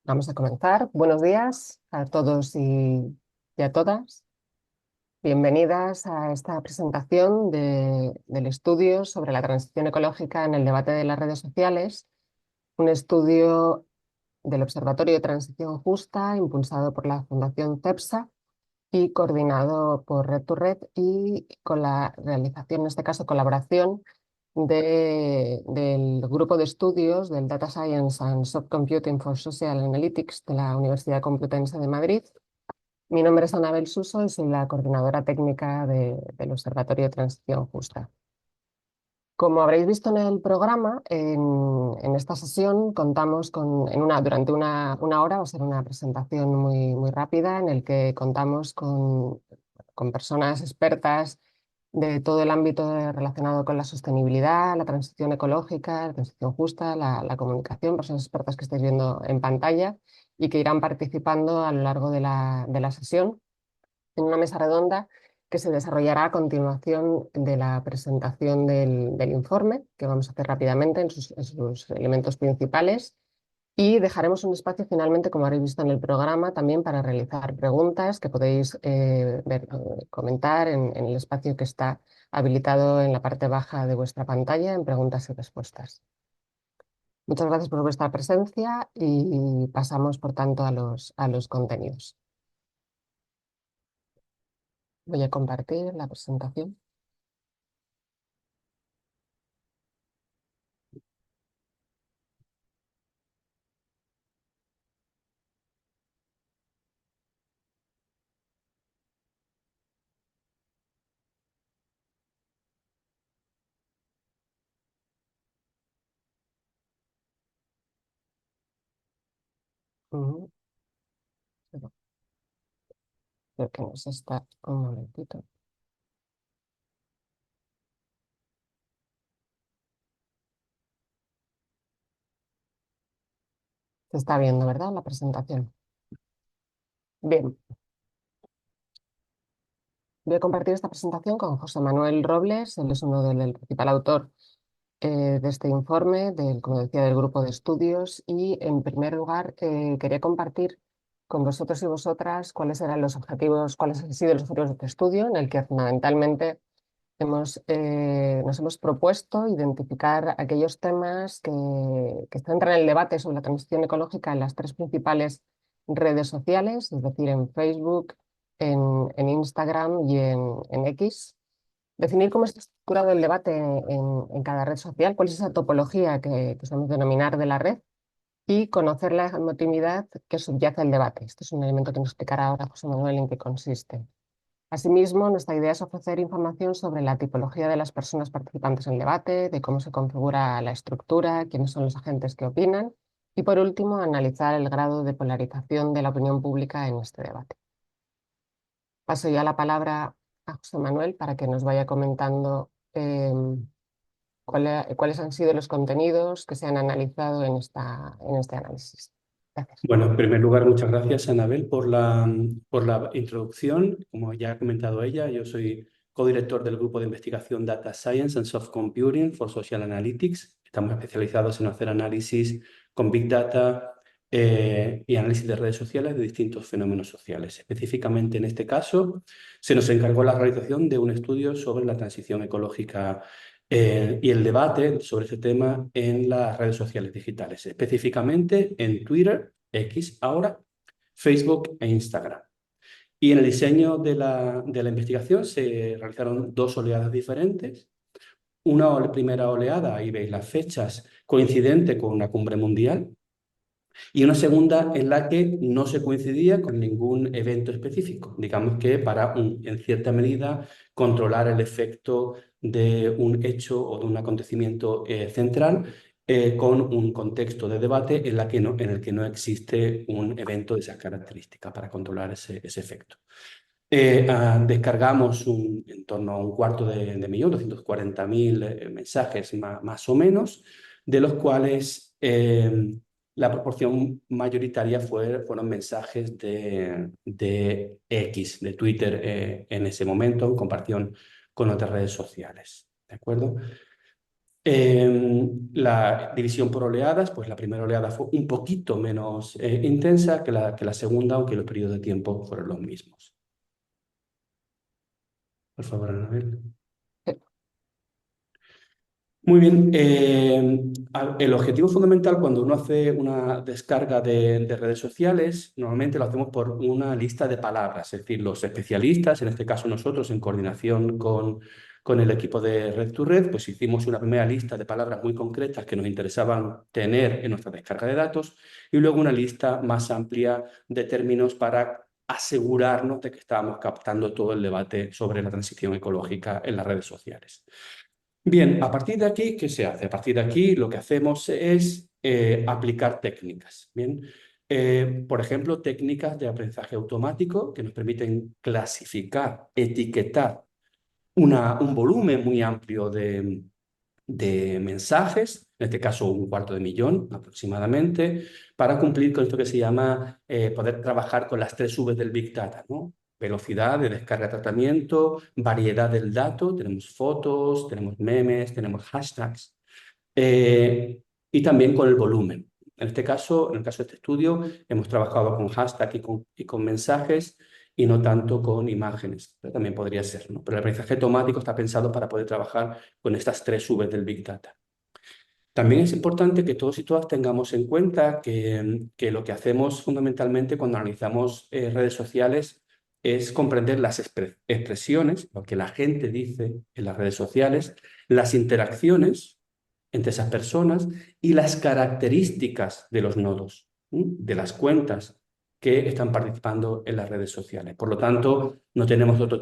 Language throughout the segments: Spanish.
Vamos a comenzar. Buenos días a todos y a todas. Bienvenidas a esta presentación del estudio sobre la transición ecológica en el debate de las redes sociales, un estudio del Observatorio de Transición Justa impulsado por la Fundación CEPSA y coordinado por Red2Red y con la realización, en este caso colaboración, del grupo de estudios del Data Science and Subcomputing for Social Analytics de la Universidad Complutense de Madrid. Mi nombre es Anabel Suso y soy la coordinadora técnica del Observatorio de Transición Justa. Como habréis visto en el programa, en esta sesión contamos durante una hora, va a ser una presentación muy rápida en el que contamos con personas expertas de todo el ámbito relacionado con la sostenibilidad, la transición ecológica, la transición justa, la comunicación, personas expertas que estáis viendo en pantalla y que irán participando a lo largo de la sesión en una mesa redonda que se desarrollará a continuación de la presentación del informe, que vamos a hacer rápidamente en sus elementos principales. Y dejaremos un espacio finalmente, como habréis visto en el programa, también para realizar preguntas que podéis comentar en el espacio que está habilitado en la parte baja de vuestra pantalla en preguntas y respuestas. Muchas gracias por vuestra presencia y pasamos, por tanto, a los contenidos. Voy a compartir la presentación. Ujú. Creo que nos está un momentito. Se está viendo, ¿verdad? La presentación. Bien, voy a compartir esta presentación con José Manuel Robles. Él es el principal autor de este informe, como decía, del grupo de estudios. Y en primer lugar, quería compartir con vosotros y vosotras cuáles eran los objetivos, cuáles han sido los objetivos de este estudio, en el que fundamentalmente nos hemos propuesto identificar aquellos temas que centran el debate sobre la transición ecológica en las tres principales redes sociales, es decir, en Facebook, en Instagram y en X. Definir cómo está estructurado el debate en cada red social, cuál es esa topología que sabemos denominar de la red y conocer la emotividad que subyace al debate. Este es un elemento que nos explicará ahora José Manuel en qué consiste. Asimismo, nuestra idea es ofrecer información sobre la tipología de las personas participantes en el debate, de cómo se configura la estructura, quiénes son los agentes que opinan y, por último, analizar el grado de polarización de la opinión pública en este debate. Paso ya la palabra a José Manuel para que nos vaya comentando cuáles han sido los contenidos que se han analizado en este análisis. Gracias. Bueno, en primer lugar, muchas gracias, Anabel, por la introducción. Como ya ha comentado ella, yo soy codirector del grupo de investigación Data Science and Soft Computing for Social Analytics. Estamos especializados en hacer análisis con Big Data y análisis de redes sociales de distintos fenómenos sociales. Específicamente, en este caso, se nos encargó la realización de un estudio sobre la transición ecológica y el debate sobre este tema en las redes sociales digitales, específicamente en Twitter, X ahora, Facebook e Instagram. Y en el diseño de la investigación se realizaron dos oleadas diferentes. Primera oleada, ahí veis las fechas, coincidente con una cumbre mundial, y una segunda en la que no se coincidía con ningún evento específico. Digamos que para, en cierta medida, controlar el efecto de un hecho o de un acontecimiento central con un contexto de debate en el que no existe un evento de esas características para controlar ese efecto. Descargamos en torno a un cuarto de millón, 240.000 mensajes más o menos, de los cuales la proporción mayoritaria fueron mensajes de X, de Twitter en ese momento, en comparación con otras redes sociales. ¿De acuerdo? La división por oleadas, pues la primera oleada fue un poquito menos intensa que la segunda, aunque los periodos de tiempo fueron los mismos. Por favor, Anabel. Eh, Muy bien. El objetivo fundamental cuando uno hace una descarga de redes sociales, normalmente lo hacemos por una lista de palabras, es decir, los especialistas, en este caso nosotros en coordinación con el equipo de Red to Red, pues hicimos una primera lista de palabras muy concretas que nos interesaban tener en nuestra descarga de datos y luego una lista más amplia de términos para asegurarnos de que estábamos captando todo el debate sobre la transición ecológica en las redes sociales. Bien, a partir de aquí, ¿qué se hace? A partir de aquí, lo que hacemos es aplicar técnicas. Bien, por ejemplo, técnicas de aprendizaje automático que nos permiten clasificar, etiquetar un volumen muy amplio de mensajes, en este caso 250.000 aproximadamente, para cumplir con esto que se llama poder trabajar con las 3 Vs del Big Data, ¿no? Velocidad de descarga de tratamiento, variedad del dato, tenemos fotos, tenemos memes, tenemos hashtags, eh, y también con el volumen. En este caso, en el caso de este estudio, hemos trabajado con hashtag y con mensajes y no tanto con imágenes, pero también podría ser, ¿no? Pero el aprendizaje automático está pensado para poder trabajar con estas 3 Vs del Big Data. También es importante que todos y todas tengamos en cuenta que lo que hacemos fundamentalmente cuando analizamos redes sociales es comprender las expresiones, lo que la gente dice en las redes sociales, las interacciones entre esas personas y las características de los nodos, de las cuentas que están participando en las redes sociales. Por lo tanto, no tenemos otro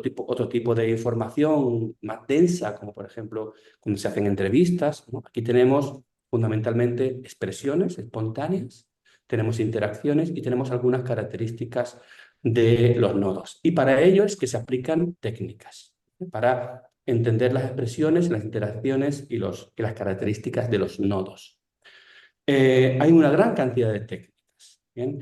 tipo de información más densa, como por ejemplo cuando se hacen entrevistas, ¿no? Aquí tenemos fundamentalmente expresiones espontáneas, tenemos interacciones y tenemos algunas características de los nodos. Y para ello es que se aplican técnicas, ¿eh? Para entender las expresiones, las interacciones y las características de los nodos. Hay una gran cantidad de técnicas. ¿Bien?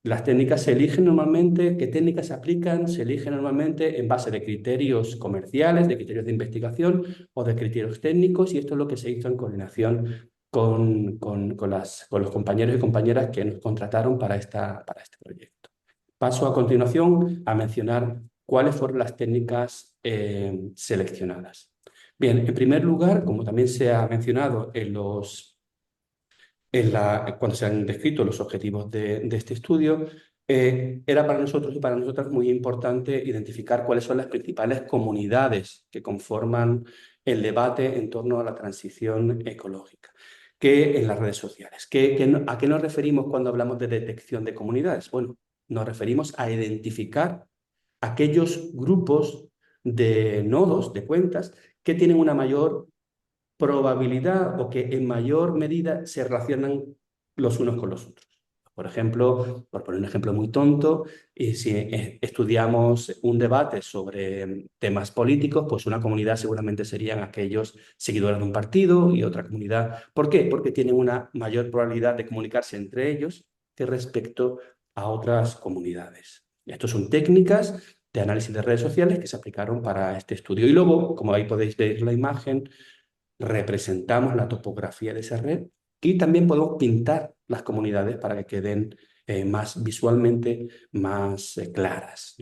Las técnicas se eligen normalmente, ¿qué técnicas se aplican? Se eligen normalmente en base de criterios comerciales, de criterios de investigación o de criterios técnicos, y esto es lo que se hizo en coordinación con los compañeros y compañeras que nos contrataron para este proyecto. Paso a continuación a mencionar cuáles fueron las técnicas seleccionadas. Bien, en primer lugar, como también se ha mencionado cuando se han descrito los objetivos de este estudio, era para nosotros y para nosotras muy importante identificar cuáles son las principales comunidades que conforman el debate en torno a la transición ecológica que en las redes sociales. ¿A qué nos referimos cuando hablamos de detección de comunidades? Bueno, nos referimos a identificar aquellos grupos de nodos, de cuentas, que tienen una mayor probabilidad o que en mayor medida se relacionan los unos con los otros. Por ejemplo, por poner un ejemplo muy tonto, y si estudiamos un debate sobre temas políticos, pues una comunidad seguramente serían aquellos seguidores de un partido y otra comunidad. ¿Por qué? Porque tienen una mayor probabilidad de comunicarse entre ellos que respecto a otras comunidades. Estas son técnicas de análisis de redes sociales que se aplicaron para este estudio. Y luego, como ahí podéis ver la imagen, representamos la topografía de esa red y también podemos pintar las comunidades para que queden más visualmente más claras.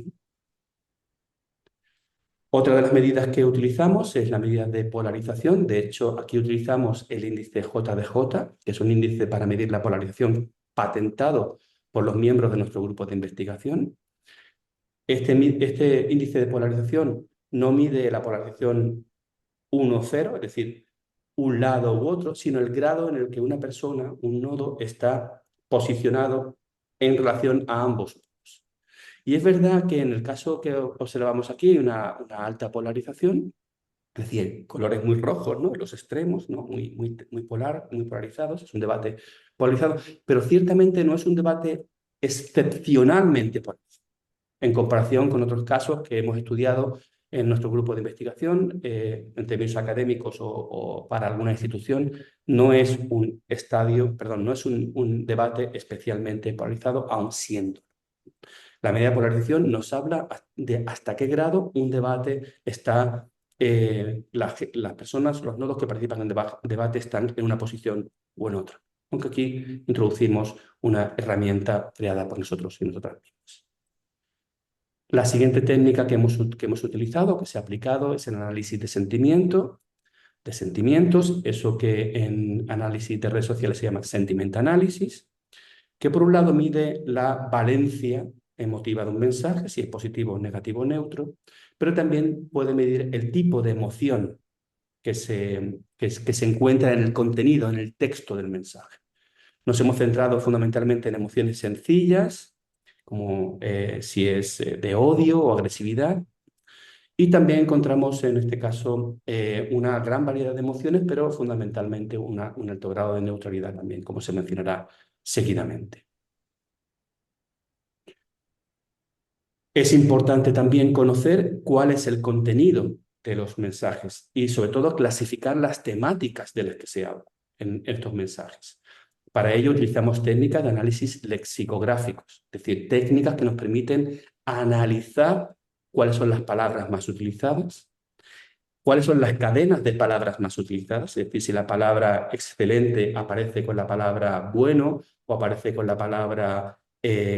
Otra de las medidas que utilizamos es la medida de polarización. De hecho, aquí utilizamos el índice JDJ, que es un índice para medir la polarización patentado por los miembros de nuestro grupo de investigación. Este índice de polarización no mide la polarización 1-0, es decir, un lado u otro, sino el grado en el que una persona, un nodo, está posicionado en relación a ambos nodos. Y es verdad que en el caso que observamos aquí hay una alta polarización, es decir, colores muy rojos, ¿no? Los extremos, ¿no? Muy polarizados, es un debate polarizado, pero ciertamente no es un debate excepcionalmente polarizado en comparación con otros casos que hemos estudiado en nuestro grupo de investigación, en términos académicos o para alguna institución, no es no es un debate especialmente polarizado, aun siendo. La medida de polarización nos habla de hasta qué grado un debate está las personas, los nodos que participan en debate están en una posición o en otra. Aunque aquí introducimos una herramienta creada por nosotros y nosotras mismas. La siguiente técnica que hemos utilizado, que se ha aplicado, es el análisis de sentimientos, eso que en análisis de redes sociales se llama sentiment analysis, que por un lado mide la valencia emotiva de un mensaje, si es positivo, negativo o neutro, pero también puede medir el tipo de emoción que se encuentra en el contenido, en el texto del mensaje. Nos hemos centrado fundamentalmente en emociones sencillas, como si es de odio o agresividad, y también encontramos en este caso una gran variedad de emociones, pero fundamentalmente un alto grado de neutralidad también, como se mencionará seguidamente. Es importante también conocer cuál es el contenido de los mensajes y sobre todo clasificar las temáticas de las que se habla en estos mensajes. Para ello utilizamos técnicas de análisis lexicográficos, es decir, técnicas que nos permiten analizar cuáles son las palabras más utilizadas, cuáles son las cadenas de palabras más utilizadas, es decir, si la palabra excelente aparece con la palabra bueno o aparece con la palabra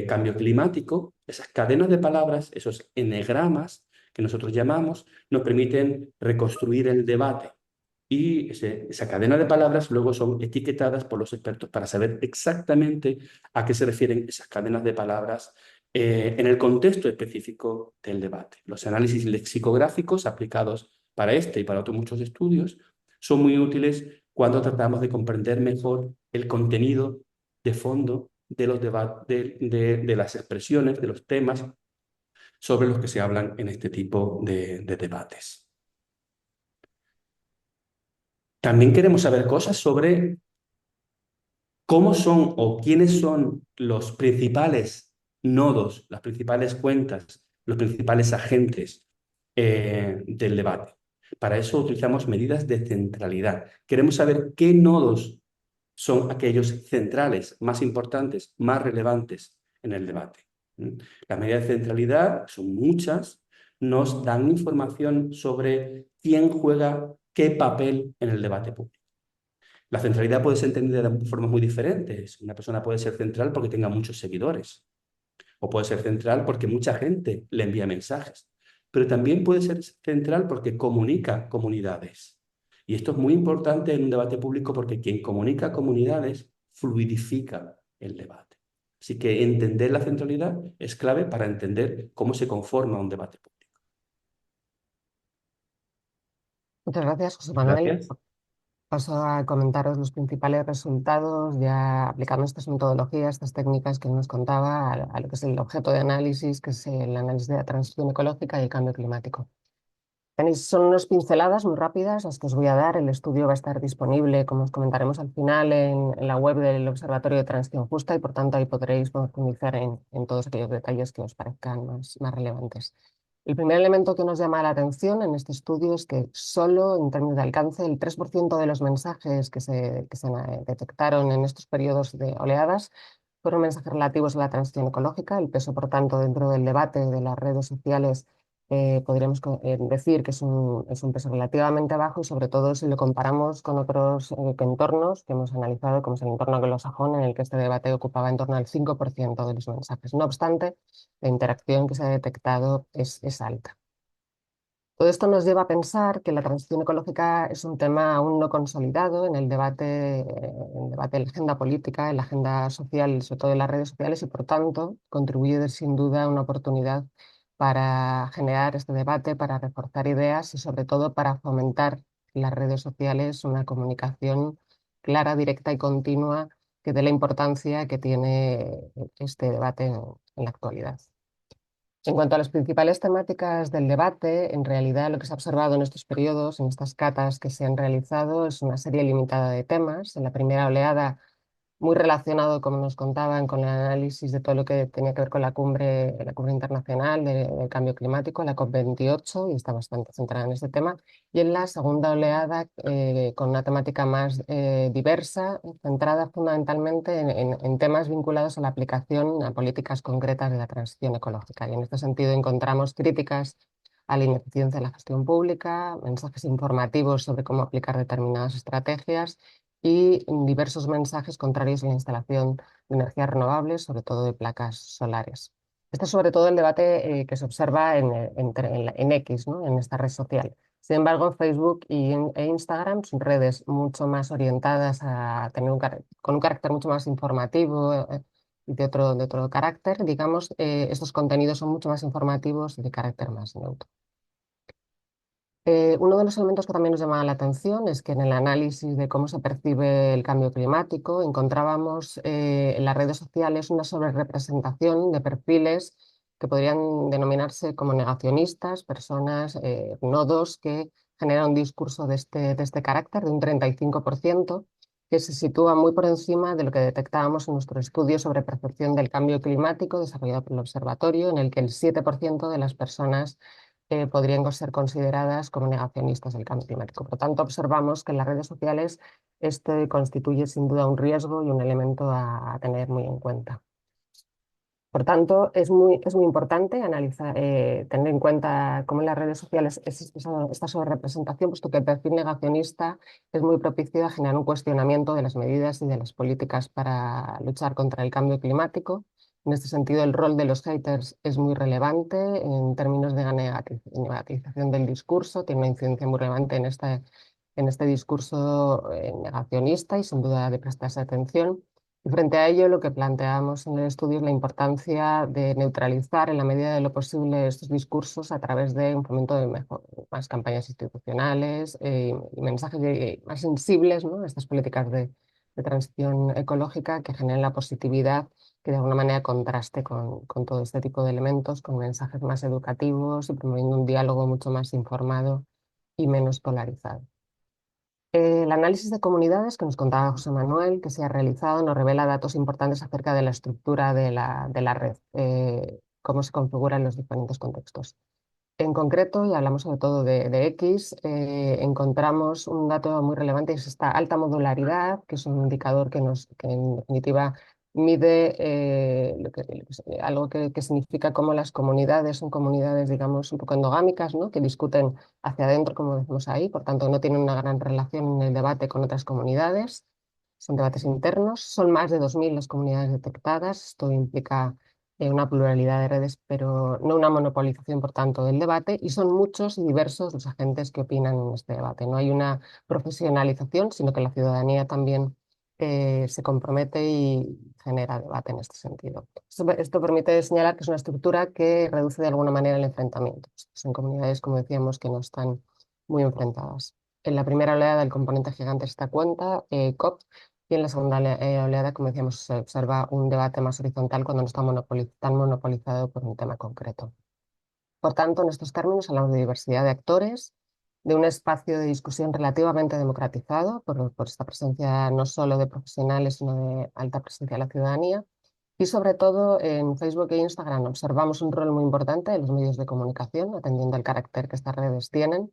cambio climático. Esas cadenas de palabras, esos enegramas que nosotros llamamos, nos permiten reconstruir el debate. Y esa cadena de palabras luego son etiquetadas por los expertos para saber exactamente a qué se refieren esas cadenas de palabras en el contexto específico del debate. Los análisis lexicográficos aplicados para este y para otros muchos estudios son muy útiles cuando tratamos de comprender mejor el contenido de fondo de los de las expresiones, de los temas sobre los que se hablan en este tipo de debates. También queremos saber cosas sobre cómo son o quiénes son los principales nodos, las principales cuentas, los principales agentes del debate. Para eso utilizamos medidas de centralidad. Queremos saber qué nodos son aquellos centrales, más importantes, más relevantes en el debate. Las medidas de centralidad son muchas, nos dan información sobre quién juega qué papel en el debate público. La centralidad puede ser entendida de formas muy diferentes. Una persona puede ser central porque tenga muchos seguidores, o puede ser central porque mucha gente le envía mensajes, pero también puede ser central porque comunica comunidades. Y esto es muy importante en un debate público porque quien comunica comunidades fluidifica el debate. Así que entender la centralidad es clave para entender cómo se conforma un debate público. Muchas gracias, José Muchas Manuel. gracias. Paso a comentaros los principales resultados, ya aplicando estas metodologías, estas técnicas que nos contaba a lo que es el objeto de análisis, que es el análisis de la transición ecológica y el cambio climático. Son unas pinceladas muy rápidas las que os voy a dar. El estudio va a estar disponible, como os comentaremos al final, en la web del Observatorio de Transición Justa y por tanto ahí podréis profundizar en todos aquellos detalles que os parezcan más relevantes. El primer elemento que nos llama la atención en este estudio es que solo en términos de alcance el 3% de los mensajes que se detectaron en estos periodos de oleadas fueron mensajes relativos a la transición ecológica. El peso, por tanto, dentro del debate de las redes sociales podríamos decir que es un peso relativamente bajo y sobre todo si lo comparamos con otros entornos que hemos analizado, como es el entorno anglosajón, en el que este debate ocupaba en torno al 5% de los mensajes. No obstante, la interacción que se ha detectado es alta. Todo esto nos lleva a pensar que la transición ecológica es un tema aún no consolidado en la agenda política, en la agenda social, sobre todo en las redes sociales, y por tanto contribuye sin duda a una oportunidad para generar este debate, para reforzar ideas y sobre todo para fomentar en las redes sociales una comunicación clara, directa y continua que dé la importancia que tiene este debate en la actualidad. En cuanto a las principales temáticas del debate, en realidad lo que se ha observado en estos periodos, en estas catas que se han realizado, es una serie limitada de temas. En la primera oleada, muy relacionado, como nos contaban, con el análisis de todo lo que tenía que ver con la cumbre internacional del cambio climático, la COP28, y está bastante centrada en este tema. Y en la segunda oleada, con una temática más diversa, centrada fundamentalmente en temas vinculados a la aplicación a políticas concretas de la transición ecológica. Y en este sentido encontramos críticas a la ineficiencia de la gestión pública, mensajes informativos sobre cómo aplicar determinadas estrategias y diversos mensajes contrarios a la instalación de energías renovables, sobre todo de placas solares. Este es sobre todo el debate que se observa en X, ¿no? En esta red social. Sin embargo, Facebook e Instagram son redes mucho más orientadas a tener con un carácter mucho más informativo y de otro carácter. Digamos, estos contenidos son mucho más informativos y de carácter más neutro. Uno de los elementos que también nos llamaba la atención es que en el análisis de cómo se percibe el cambio climático encontrábamos en las redes sociales una sobrerepresentación de perfiles que podrían denominarse como negacionistas, personas, nodos que generan un discurso de este carácter, de un 35%, que se sitúa muy por encima de lo que detectábamos en nuestro estudio sobre percepción del cambio climático desarrollado por el observatorio, en el que el 7% de las personas podrían ser consideradas como negacionistas del cambio climático. Por lo tanto, observamos que en las redes sociales esto constituye sin duda un riesgo y un elemento a tener muy en cuenta. Por tanto, es muy importante analizar, tener en cuenta cómo en las redes sociales existe esta sobrerepresentación, puesto que el perfil negacionista es muy propicio a generar un cuestionamiento de las medidas y de las políticas para luchar contra el cambio climático. En este sentido, el rol de los haters es muy relevante en términos de negativización del discurso, tiene una incidencia muy relevante en este discurso negacionista y sin duda de prestarse atención. Y frente a ello, lo que planteamos en el estudio es la importancia de neutralizar en la medida de lo posible estos discursos a través de un fomento de más campañas institucionales y mensajes más sensibles, ¿no? Estas políticas de transición ecológica que generen la positividad que de alguna manera contraste con todo este tipo de elementos, con mensajes más educativos y promoviendo un diálogo mucho más informado y menos polarizado. El análisis de comunidades que nos contaba José Manuel, que se ha realizado, nos revela datos importantes acerca de la estructura de la red, cómo se configura en los diferentes contextos. En concreto, y hablamos sobre todo de X, encontramos un dato muy relevante, y es esta alta modularidad, que es un indicador que en definitiva mide algo que significa cómo las comunidades son comunidades, digamos, un poco endogámicas, ¿no? Que discuten hacia adentro, como decimos ahí, por tanto no tienen una gran relación en el debate con otras comunidades, son debates internos, son más de 2000 las comunidades detectadas, esto implica una pluralidad de redes, pero no una monopolización, por tanto, del debate, y son muchos y diversos los agentes que opinan en este debate. No hay una profesionalización, sino que la ciudadanía también se compromete y genera debate en este sentido. Esto permite señalar que es una estructura que reduce de alguna manera el enfrentamiento. Son comunidades, como decíamos, que no están muy enfrentadas. En la primera oleada, el componente gigante se da cuenta, COP, y en la segunda oleada, como decíamos, se observa un debate más horizontal cuando no está tan monopolizado por un tema concreto. Por tanto, en estos términos hablamos de diversidad de actores, de un espacio de discusión relativamente democratizado por esta presencia no solo de profesionales, sino de alta presencia de la ciudadanía. Y sobre todo en Facebook e Instagram observamos un rol muy importante de los medios de comunicación, atendiendo al carácter que estas redes tienen.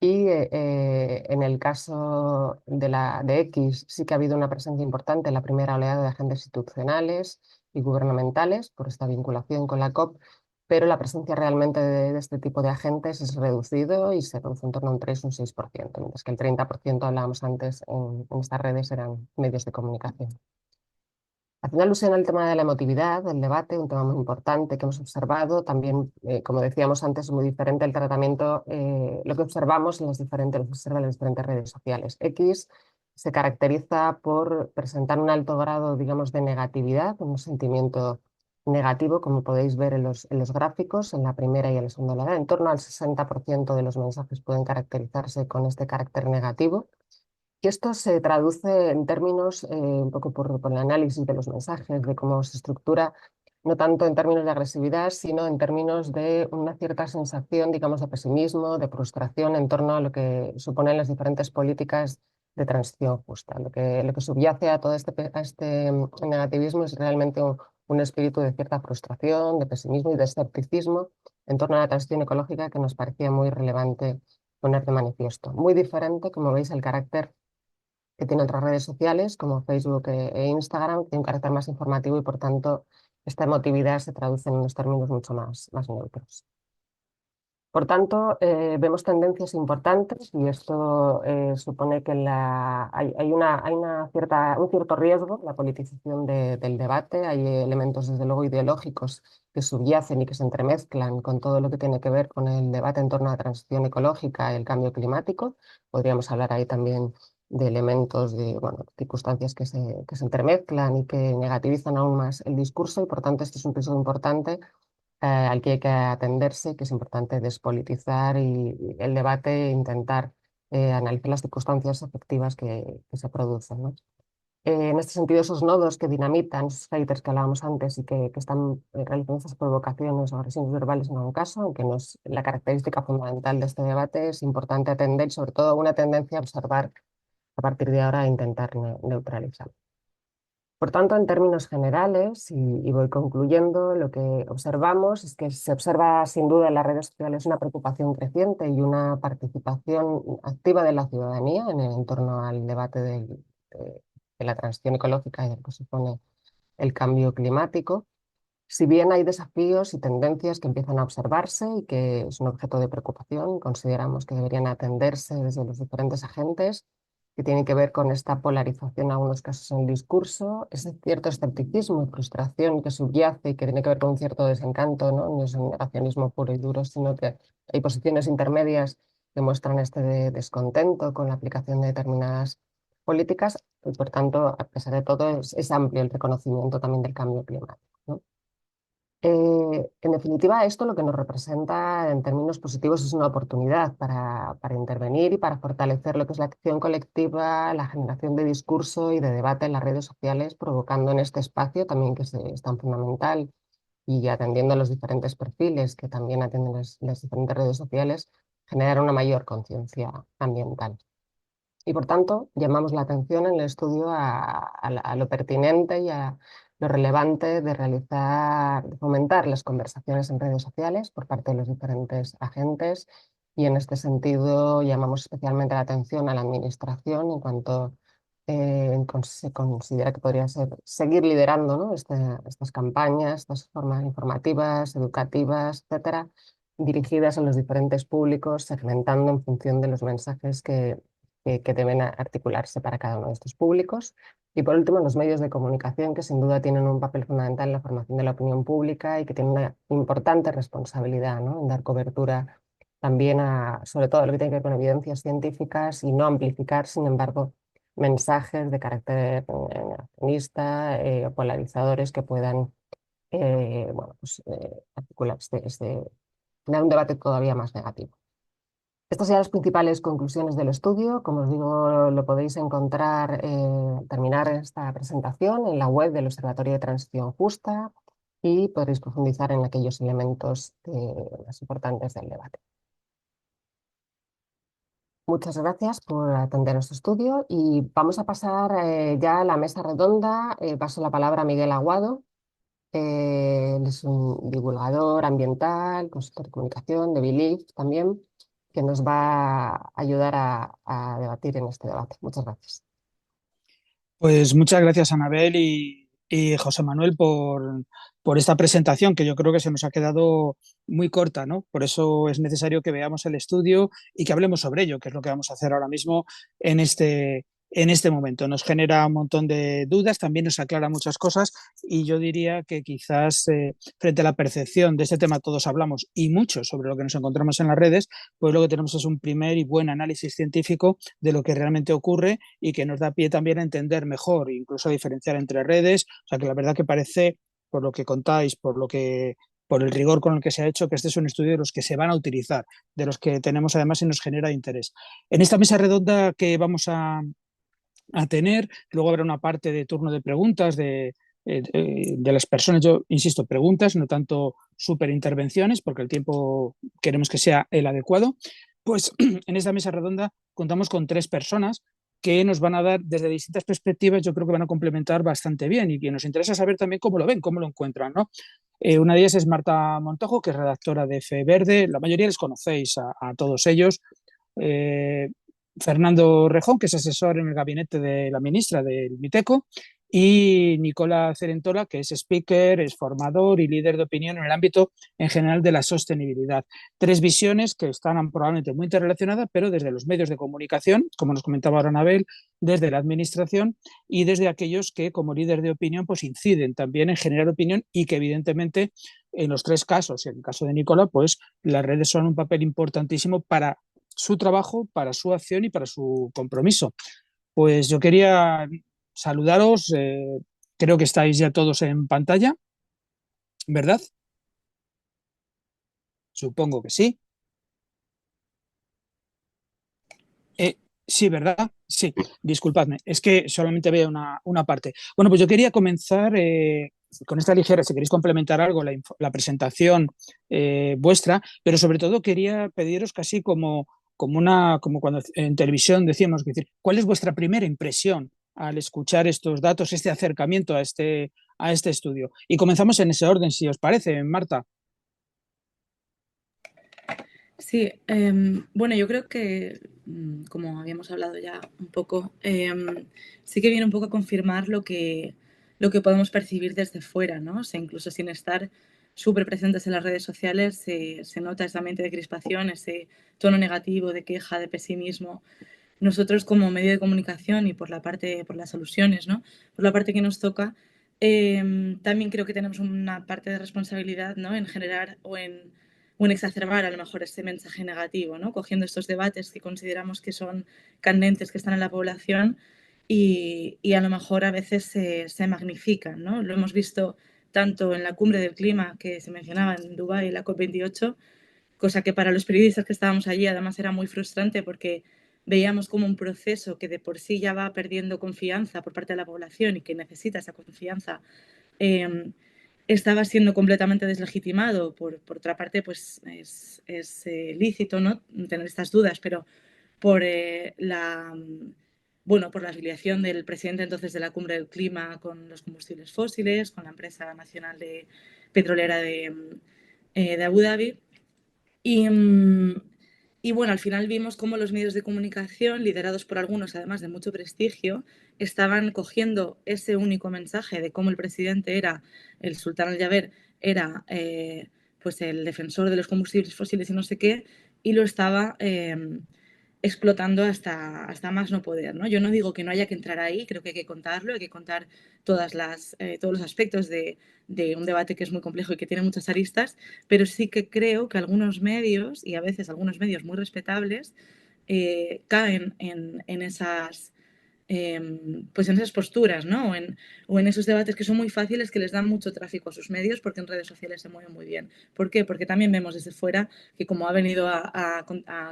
Y en el caso de X sí que ha habido una presencia importante en la primera oleada de agentes institucionales y gubernamentales por esta vinculación con la COP, pero la presencia realmente de este tipo de agentes es reducido y se reduce en torno a un 3 o un 6%, mientras que el 30% hablábamos antes en estas redes eran medios de comunicación. Haciendo alusión al tema de la emotividad, del debate, un tema muy importante que hemos observado, también, como decíamos antes, es muy diferente el tratamiento, lo que observamos en lo que observa en las diferentes redes sociales. X se caracteriza por presentar un alto grado, digamos, de negatividad, un sentimiento negativo, como podéis ver en los gráficos, en la primera y en la segunda oleada. En torno al 60% de los mensajes pueden caracterizarse con este carácter negativo. Y esto se traduce en términos, un poco por el análisis de los mensajes, de cómo se estructura, no tanto en términos de agresividad, sino en términos de una cierta sensación, digamos, de pesimismo, de frustración en torno a lo que suponen las diferentes políticas de transición justa. Lo que subyace a todo a este negativismo es realmente un espíritu de cierta frustración, de pesimismo y de escepticismo en torno a la transición ecológica que nos parecía muy relevante poner de manifiesto. Muy diferente, como veis, el carácter que tiene otras redes sociales como Facebook e Instagram, tiene un carácter más informativo y por tanto esta emotividad se traduce en unos términos mucho más neutros. Por tanto, vemos tendencias importantes y esto supone que un cierto riesgo, la politización del debate. Hay elementos, desde luego, ideológicos que subyacen y que se entremezclan con todo lo que tiene que ver con el debate en torno a la transición ecológica y el cambio climático. Podríamos hablar ahí también de elementos, de bueno, circunstancias que se entremezclan y que negativizan aún más el discurso, y por tanto este es un riesgo importante al que hay que atenderse, que es importante despolitizar y el debate e intentar analizar las circunstancias efectivas que se producen, ¿no? En este sentido, esos nodos que dinamitan, esos haters que hablábamos antes y que están realizando esas provocaciones o agresiones verbales en un caso, aunque no es la característica fundamental de este debate, es importante atender y sobre todo una tendencia a observar a partir de ahora e intentar neutralizar. Por tanto, en términos generales, y voy concluyendo, lo que observamos es que se observa sin duda en las redes sociales una preocupación creciente y una participación activa de la ciudadanía en torno al debate de la transición ecológica y de lo que supone el cambio climático. Si bien hay desafíos y tendencias que empiezan a observarse y que es un objeto de preocupación, consideramos que deberían atenderse desde los diferentes agentes, que tienen que ver con esta polarización en algunos casos en el discurso, ese cierto escepticismo y frustración que subyace y que tiene que ver con un cierto desencanto, ¿no? No es un negacionismo puro y duro, sino que hay posiciones intermedias que muestran este descontento con la aplicación de determinadas políticas, y por tanto, a pesar de todo, es amplio el reconocimiento también del cambio climático, ¿no? En definitiva, esto lo que nos representa en términos positivos es una oportunidad para intervenir y para fortalecer lo que es la acción colectiva, la generación de discurso y de debate en las redes sociales, provocando en este espacio también es tan fundamental y atendiendo a los diferentes perfiles que también atienden las diferentes redes sociales, generar una mayor conciencia ambiental. Y por tanto, llamamos la atención en el estudio a lo pertinente y a lo relevante de realizar, de fomentar las conversaciones en redes sociales por parte de los diferentes agentes. Y en este sentido, llamamos especialmente la atención a la administración en cuanto se considera que podría seguir liderando, ¿no? Estas campañas, estas formas informativas, educativas, etcétera, dirigidas a los diferentes públicos, segmentando en función de los mensajes que deben articularse para cada uno de estos públicos. Y por último, los medios de comunicación, que sin duda tienen un papel fundamental en la formación de la opinión pública y que tienen una importante responsabilidad, ¿no? En dar cobertura también sobre todo lo que tiene que ver con evidencias científicas y no amplificar, sin embargo, mensajes de carácter negacionista o polarizadores que puedan bueno, pues, articular dar un debate todavía más negativo. Estas serían las principales conclusiones del estudio. Como os digo, lo podéis encontrar, terminar esta presentación en la web del Observatorio de Transición Justa y podréis profundizar en aquellos elementos más importantes del debate. Muchas gracias por atender nuestro estudio y vamos a pasar ya a la mesa redonda. Paso la palabra a Miguel Aguado. Él es un divulgador ambiental, consultor de comunicación, de Belief también, que nos va a ayudar a debatir en este debate. Muchas gracias. Pues muchas gracias, Anabel y José Manuel, por esta presentación, que yo creo que se nos ha quedado muy corta, ¿no? Por eso es necesario que veamos el estudio y que hablemos sobre ello, que es lo que vamos a hacer ahora mismo en este momento. Nos genera un montón de dudas, también nos aclara muchas cosas y yo diría que quizás frente a la percepción de este tema todos hablamos y mucho sobre lo que nos encontramos en las redes, pues lo que tenemos es un primer y buen análisis científico de lo que realmente ocurre y que nos da pie también a entender mejor, incluso a diferenciar entre redes. O sea que la verdad que parece, por lo que contáis, por el rigor con el que se ha hecho, que este es un estudio de los que se van a utilizar, de los que tenemos además y nos genera interés. En esta mesa redonda que vamos a tener, luego habrá una parte de turno de preguntas de las personas, yo insisto, preguntas, no tanto superintervenciones, porque el tiempo queremos que sea el adecuado. Pues en esta mesa redonda contamos con 3 personas que nos van a dar desde distintas perspectivas, yo creo que van a complementar bastante bien y que nos interesa saber también cómo lo ven, cómo lo encuentran, ¿no? Una de ellas es Marta Montojo, que es redactora de Fe Verde, la mayoría les conocéis a todos ellos. Eh, Fernando Rejón, que es asesor en el gabinete de la ministra del MITECO, y Nicola Cerentola, que es speaker, es formador y líder de opinión en el ámbito en general de la sostenibilidad. Tres visiones que están probablemente muy interrelacionadas, pero desde los medios de comunicación, como nos comentaba ahora Anabel, desde la administración y desde aquellos que como líder de opinión pues inciden también en generar opinión y que evidentemente en los tres casos, en el caso de Nicola, pues las redes son un papel importantísimo para su trabajo, para su acción y para su compromiso. Pues yo quería saludaros, creo que estáis ya todos en pantalla, ¿verdad? Supongo que sí. Sí, ¿verdad? Sí, disculpadme, es que solamente veo una parte. Bueno, pues yo quería comenzar con esta ligera, si queréis complementar algo, la presentación vuestra, pero sobre todo quería pediros casi como cuando en televisión decíamos, decir, ¿cuál es vuestra primera impresión al escuchar estos datos, este acercamiento a este estudio? Y comenzamos en ese orden, si os parece, Marta. Sí, bueno, yo creo que, como habíamos hablado ya un poco, sí que viene un poco a confirmar lo que podemos percibir desde fuera, ¿no? O sea, incluso sin estar súper presentes en las redes sociales, se nota ese ambiente de crispación, ese tono negativo, de queja, de pesimismo. Nosotros como medio de comunicación y por la parte, por las soluciones, ¿no? Por la parte que nos toca, también creo que tenemos una parte de responsabilidad, ¿no? En generar o en exacerbar a lo mejor ese mensaje negativo, ¿no? Cogiendo estos debates que consideramos que son candentes, que están en la población y a lo mejor a veces se magnifican, ¿no? Lo hemos visto tanto en la cumbre del clima que se mencionaba en Dubái, la COP28, cosa que para los periodistas que estábamos allí además era muy frustrante porque veíamos como un proceso que de por sí ya va perdiendo confianza por parte de la población y que necesita esa confianza, eh, estaba siendo completamente deslegitimado. Por otra parte, pues es lícito, ¿no? Tener estas dudas, pero por bueno, por la afiliación del presidente entonces de la Cumbre del Clima con los combustibles fósiles, con la empresa nacional petrolera de Abu Dhabi, y, y bueno, al final vimos cómo los medios de comunicación, liderados por algunos además de mucho prestigio, estaban cogiendo ese único mensaje de cómo el presidente era, el sultán al-Jaber, era pues el defensor de los combustibles fósiles y no sé qué, y lo estaba explotando hasta más no poder, ¿no? Yo no digo que no haya que entrar ahí, creo que hay que contarlo, hay que contar todos los aspectos de un debate que es muy complejo y que tiene muchas aristas, pero sí que creo que algunos medios, y a veces algunos medios muy respetables, caen en esas, pues en esas posturas, ¿no? O en esos debates que son muy fáciles, que les dan mucho tráfico a sus medios porque en redes sociales se mueven muy bien. ¿Por qué? Porque también vemos desde fuera que, como ha venido a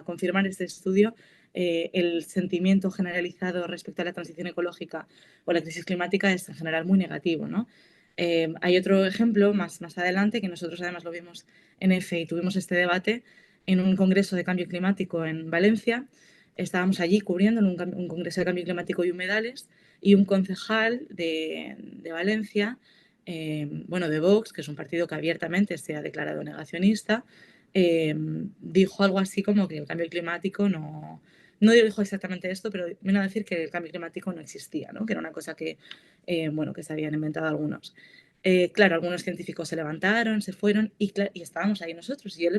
confirmar este estudio, el sentimiento generalizado respecto a la transición ecológica o la crisis climática es en general muy negativo, ¿no? Hay otro ejemplo más adelante, que nosotros además lo vimos en EFE y tuvimos este debate en un congreso de cambio climático en Valencia. Estábamos allí cubriendo en un congreso de cambio climático y humedales, y un concejal de Valencia, bueno, de Vox, que es un partido que abiertamente se ha declarado negacionista, dijo algo así como que el cambio climático no dijo exactamente esto, pero vino a decir que el cambio climático no existía, ¿no? Que era una cosa que, bueno, que se habían inventado algunos. Claro, algunos científicos se levantaron, se fueron y estábamos ahí nosotros. Y yo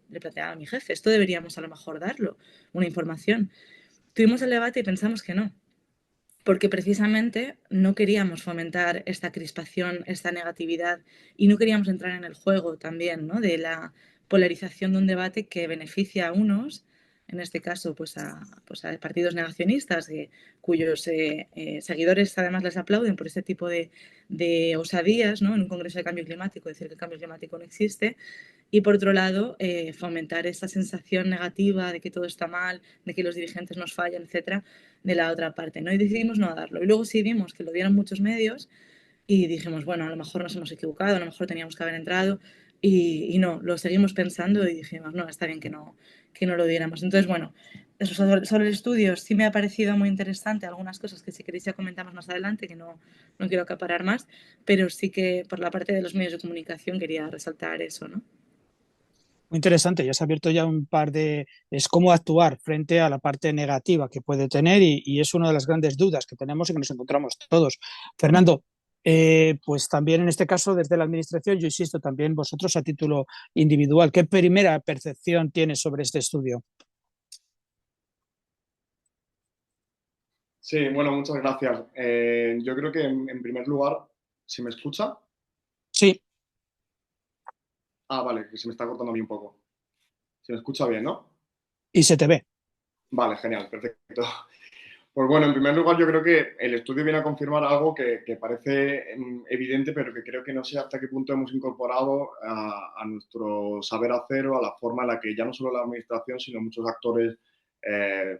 le planteaba a mi jefe, esto deberíamos a lo mejor darlo, una información. Tuvimos el debate y pensamos que no, porque precisamente no queríamos fomentar esta crispación, esta negatividad, y no queríamos entrar en el juego también, ¿no? De la polarización de un debate que beneficia a unos, en este caso pues a partidos negacionistas, cuyos seguidores además les aplauden por este tipo de osadías, ¿no? En un congreso de cambio climático, decir que el cambio climático no existe, y por otro lado, fomentar esa sensación negativa de que todo está mal, de que los dirigentes nos fallan, etcétera, de la otra parte, ¿no? Y decidimos no darlo. Y luego sí vimos que lo dieron muchos medios y dijimos, bueno, a lo mejor nos hemos equivocado, a lo mejor teníamos que haber entrado, y no, lo seguimos pensando y dijimos, no, está bien que no lo diéramos. Entonces, bueno, eso sobre el estudio sí me ha parecido muy interesante, algunas cosas que si queréis ya comentamos más adelante, que no quiero acaparar más, pero sí que por la parte de los medios de comunicación quería resaltar eso, ¿no? Muy interesante, ya se ha abierto ya un par de... Es cómo actuar frente a la parte negativa que puede tener y es una de las grandes dudas que tenemos y que nos encontramos todos. Fernando, pues también en este caso desde la Administración, yo insisto también vosotros a título individual, ¿qué primera percepción tienes sobre este estudio? Sí, bueno, muchas gracias. Yo creo que en primer lugar, ¿se me escucha? Sí, Ah, vale, que se me está cortando a mí un poco. Se me escucha bien, ¿no? y se te ve. Vale, genial, perfecto. Pues bueno, en primer lugar, yo creo que el estudio viene a confirmar algo que parece evidente, pero que creo que no sé hasta qué punto hemos incorporado a nuestro saber hacer o a la forma en la que ya no solo la administración, sino muchos actores en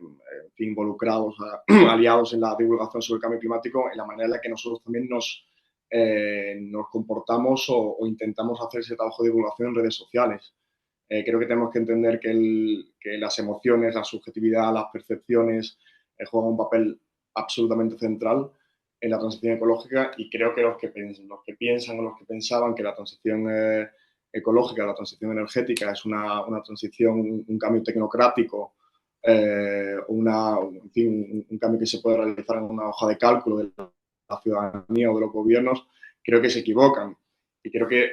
fin, involucrados, aliados en la divulgación sobre el cambio climático, en la manera en la que nosotros también nos comportamos o intentamos hacer ese trabajo de divulgación en redes sociales. Creo que tenemos que entender que las emociones, la subjetividad, las percepciones juegan un papel absolutamente central en la transición ecológica y creo que los que piensan o los que pensaban que la transición ecológica, la transición energética es una transición, un cambio tecnocrático, en fin, un cambio que se puede realizar en una hoja de cálculo de la ciudadanía o de los gobiernos, creo que se equivocan. Y creo que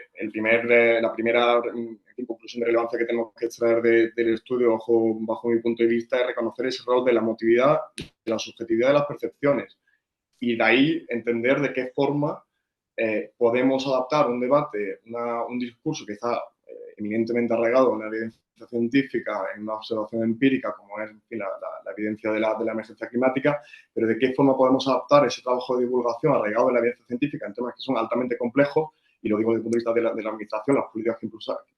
la primera conclusión de relevancia que tenemos que extraer del estudio, bajo mi punto de vista, es reconocer ese rol de la emotividad, de la subjetividad de las percepciones. Y de ahí entender de qué forma podemos adaptar un debate, un discurso que está eminentemente arraigado en la evidencia científica, en una observación empírica, como es en fin, la evidencia de la emergencia climática, pero de qué forma podemos adaptar ese trabajo de divulgación arraigado en la evidencia científica en temas que son altamente complejos, y lo digo desde el punto de vista de la administración, las políticas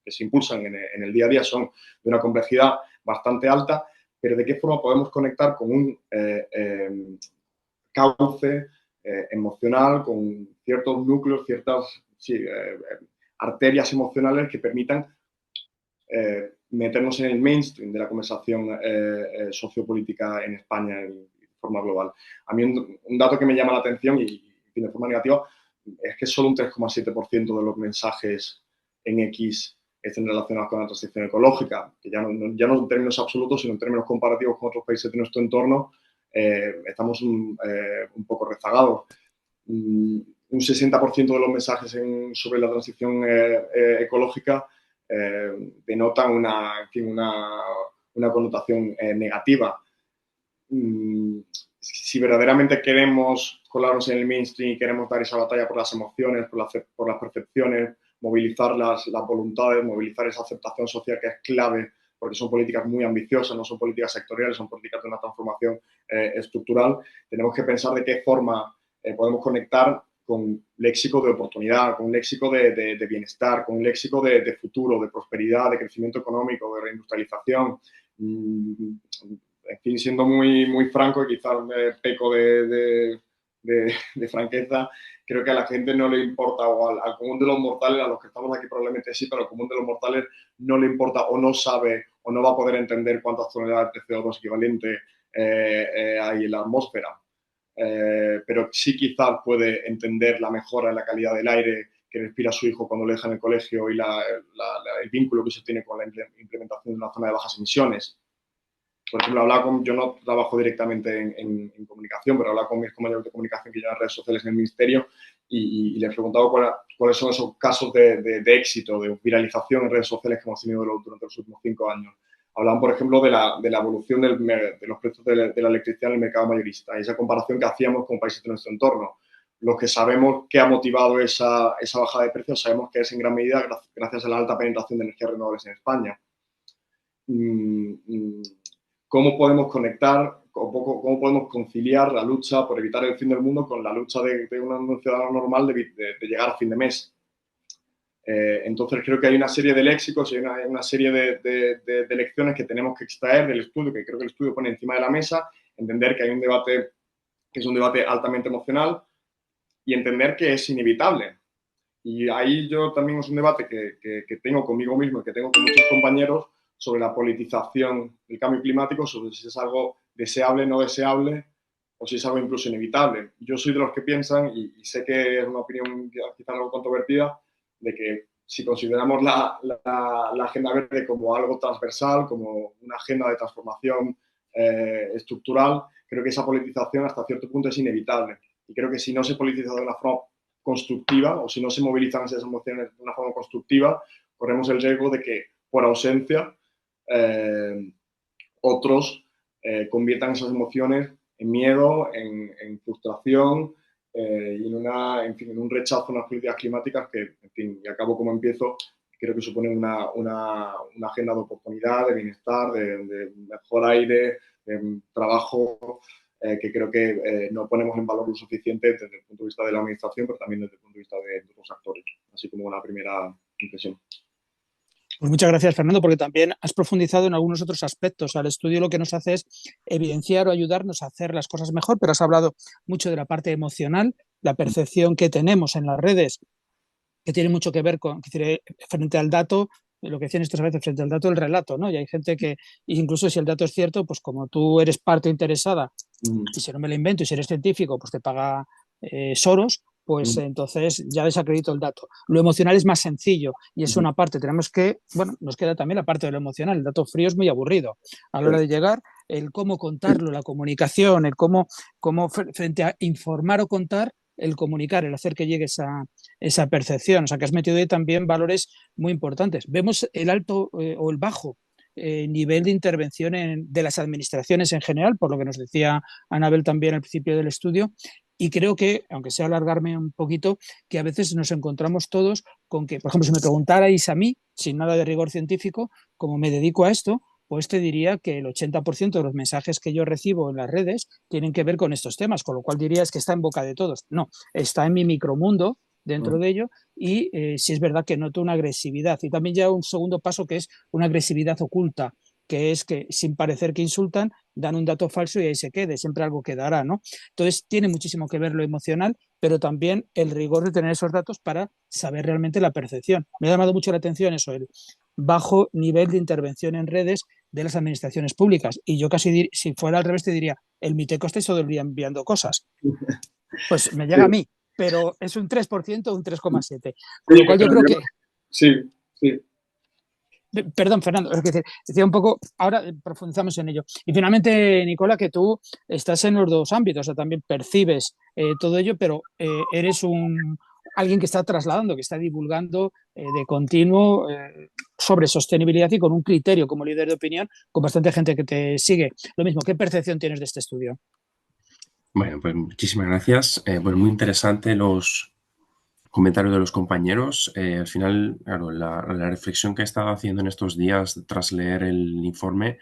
que se impulsan en el día a día son de una complejidad bastante alta, pero de qué forma podemos conectar con un cauce emocional, con ciertos núcleos, ciertas arterias emocionales que permitan meternos en el mainstream de la conversación sociopolítica en España de forma global. A mí un dato que me llama la atención y de forma negativa es que solo un 3,7% de los mensajes en X estén relacionados con la transición ecológica, que ya no en términos absolutos, sino en términos comparativos con otros países de nuestro entorno, estamos un poco rezagados. Un 60% de los mensajes sobre la transición ecológica denotan una connotación negativa. Si verdaderamente queremos colarnos en el mainstream y queremos dar esa batalla por las emociones, por las percepciones, movilizar las voluntades, movilizar esa aceptación social que es clave, porque son políticas muy ambiciosas, no son políticas sectoriales, son políticas de una transformación estructural, tenemos que pensar de qué forma podemos conectar con léxico de oportunidad, con léxico de bienestar, con léxico de futuro, de prosperidad, de crecimiento económico, de reindustrialización. En fin, siendo muy franco y quizás peco de franqueza, creo que a la gente no le importa, o al común de los mortales, a los que estamos aquí probablemente sí, pero al común de los mortales no le importa o no sabe o no va a poder entender cuántas toneladas de CO2 equivalente hay en la atmósfera. Pero sí quizás puede entender la mejora en la calidad del aire que respira su hijo cuando le deja en el colegio y el vínculo que se tiene con la implementación de una zona de bajas emisiones. Por ejemplo, yo no trabajo directamente en comunicación, pero hablaba con mis compañeros de comunicación que llevan redes sociales en el ministerio y les he preguntado cuáles son esos casos de éxito, de viralización en redes sociales que hemos tenido durante los últimos 5 años. Hablaban, por ejemplo, de la evolución de los precios de la electricidad en el mercado mayorista y esa comparación que hacíamos con países de nuestro entorno. Los que sabemos qué ha motivado esa bajada de precios sabemos que es en gran medida gracias a la alta penetración de energías renovables en España. ¿Cómo podemos conectar, cómo podemos conciliar la lucha por evitar el fin del mundo con la lucha de un ciudadano normal de llegar a fin de mes? Entonces creo que hay una serie de léxicos y hay una serie de lecciones que tenemos que extraer del estudio, que creo que el estudio pone encima de la mesa, entender que hay un debate que es un debate altamente emocional y entender que es inevitable. Y ahí yo también es un debate que tengo conmigo mismo y que tengo con muchos compañeros sobre la politización del cambio climático, sobre si es algo deseable, no deseable, o si es algo incluso inevitable. Yo soy de los que piensan, y sé que es una opinión quizá algo controvertida, de que si consideramos la agenda verde como algo transversal, como una agenda de transformación estructural, creo que esa politización hasta cierto punto es inevitable. Y creo que si no se politiza de una forma constructiva o si no se movilizan esas emociones de una forma constructiva, corremos el riesgo de que por ausencia otros conviertan esas emociones en miedo, en frustración y en un rechazo a unas políticas climáticas que, en fin, y acabo como empiezo, creo que suponen una agenda de oportunidad, de bienestar, de mejor aire, de trabajo, que creo que no ponemos en valor lo suficiente desde el punto de vista de la administración, pero también desde el punto de vista de los actores, así como una primera impresión. Pues muchas gracias, Fernando, porque también has profundizado en algunos otros aspectos. Al estudio lo que nos hace es evidenciar o ayudarnos a hacer las cosas mejor, pero has hablado mucho de la parte emocional, la percepción que tenemos en las redes, que tiene mucho que ver con, frente al dato, lo que decían estos a veces, frente al dato, el relato, ¿no? Y hay gente que, incluso si el dato es cierto, pues como tú eres parte interesada, y si no me lo invento, y si eres científico, pues te paga Soros, pues entonces ya desacredito el dato. Lo emocional es más sencillo y es una parte. Tenemos que, bueno, nos queda también la parte de lo emocional. El dato frío es muy aburrido. A la hora de llegar, el cómo contarlo, la comunicación, el cómo frente a informar o contar, el comunicar, el hacer que llegue esa percepción. O sea, que has metido ahí también valores muy importantes. Vemos el alto o el bajo nivel de intervención de las administraciones en general, por lo que nos decía Anabel también al principio del estudio, y creo que, aunque sea alargarme un poquito, que a veces nos encontramos todos con que, por ejemplo, si me preguntarais a mí, sin nada de rigor científico, como me dedico a esto, pues te diría que el 80% de los mensajes que yo recibo en las redes tienen que ver con estos temas, con lo cual dirías que está en boca de todos. No, está en mi micromundo dentro de ello y sí es verdad que noto una agresividad. Y también ya un segundo paso que es una agresividad oculta, que es que sin parecer que insultan, dan un dato falso y ahí se quede, siempre algo quedará, ¿no? Entonces tiene muchísimo que ver lo emocional, pero también el rigor de tener esos datos para saber realmente la percepción. Me ha llamado mucho la atención eso, el bajo nivel de intervención en redes de las administraciones públicas. Y yo casi, si fuera al revés, te diría, el Miteco está todo el día enviando cosas. Pues me llega a mí, pero es un 3% o un 3,7%. Con lo cual yo creo que... Sí, sí. Perdón, Fernando, es decir, decía un poco, ahora profundizamos en ello. Y finalmente, Nicola, que tú estás en los dos ámbitos, o sea, también percibes todo ello, pero eres alguien que está trasladando, que está divulgando de continuo sobre sostenibilidad y con un criterio como líder de opinión, con bastante gente que te sigue. Lo mismo, ¿qué percepción tienes de este estudio? Bueno, pues muchísimas gracias. Pues muy interesante los comentarios de los compañeros. Al final, claro, la reflexión que he estado haciendo en estos días tras leer el informe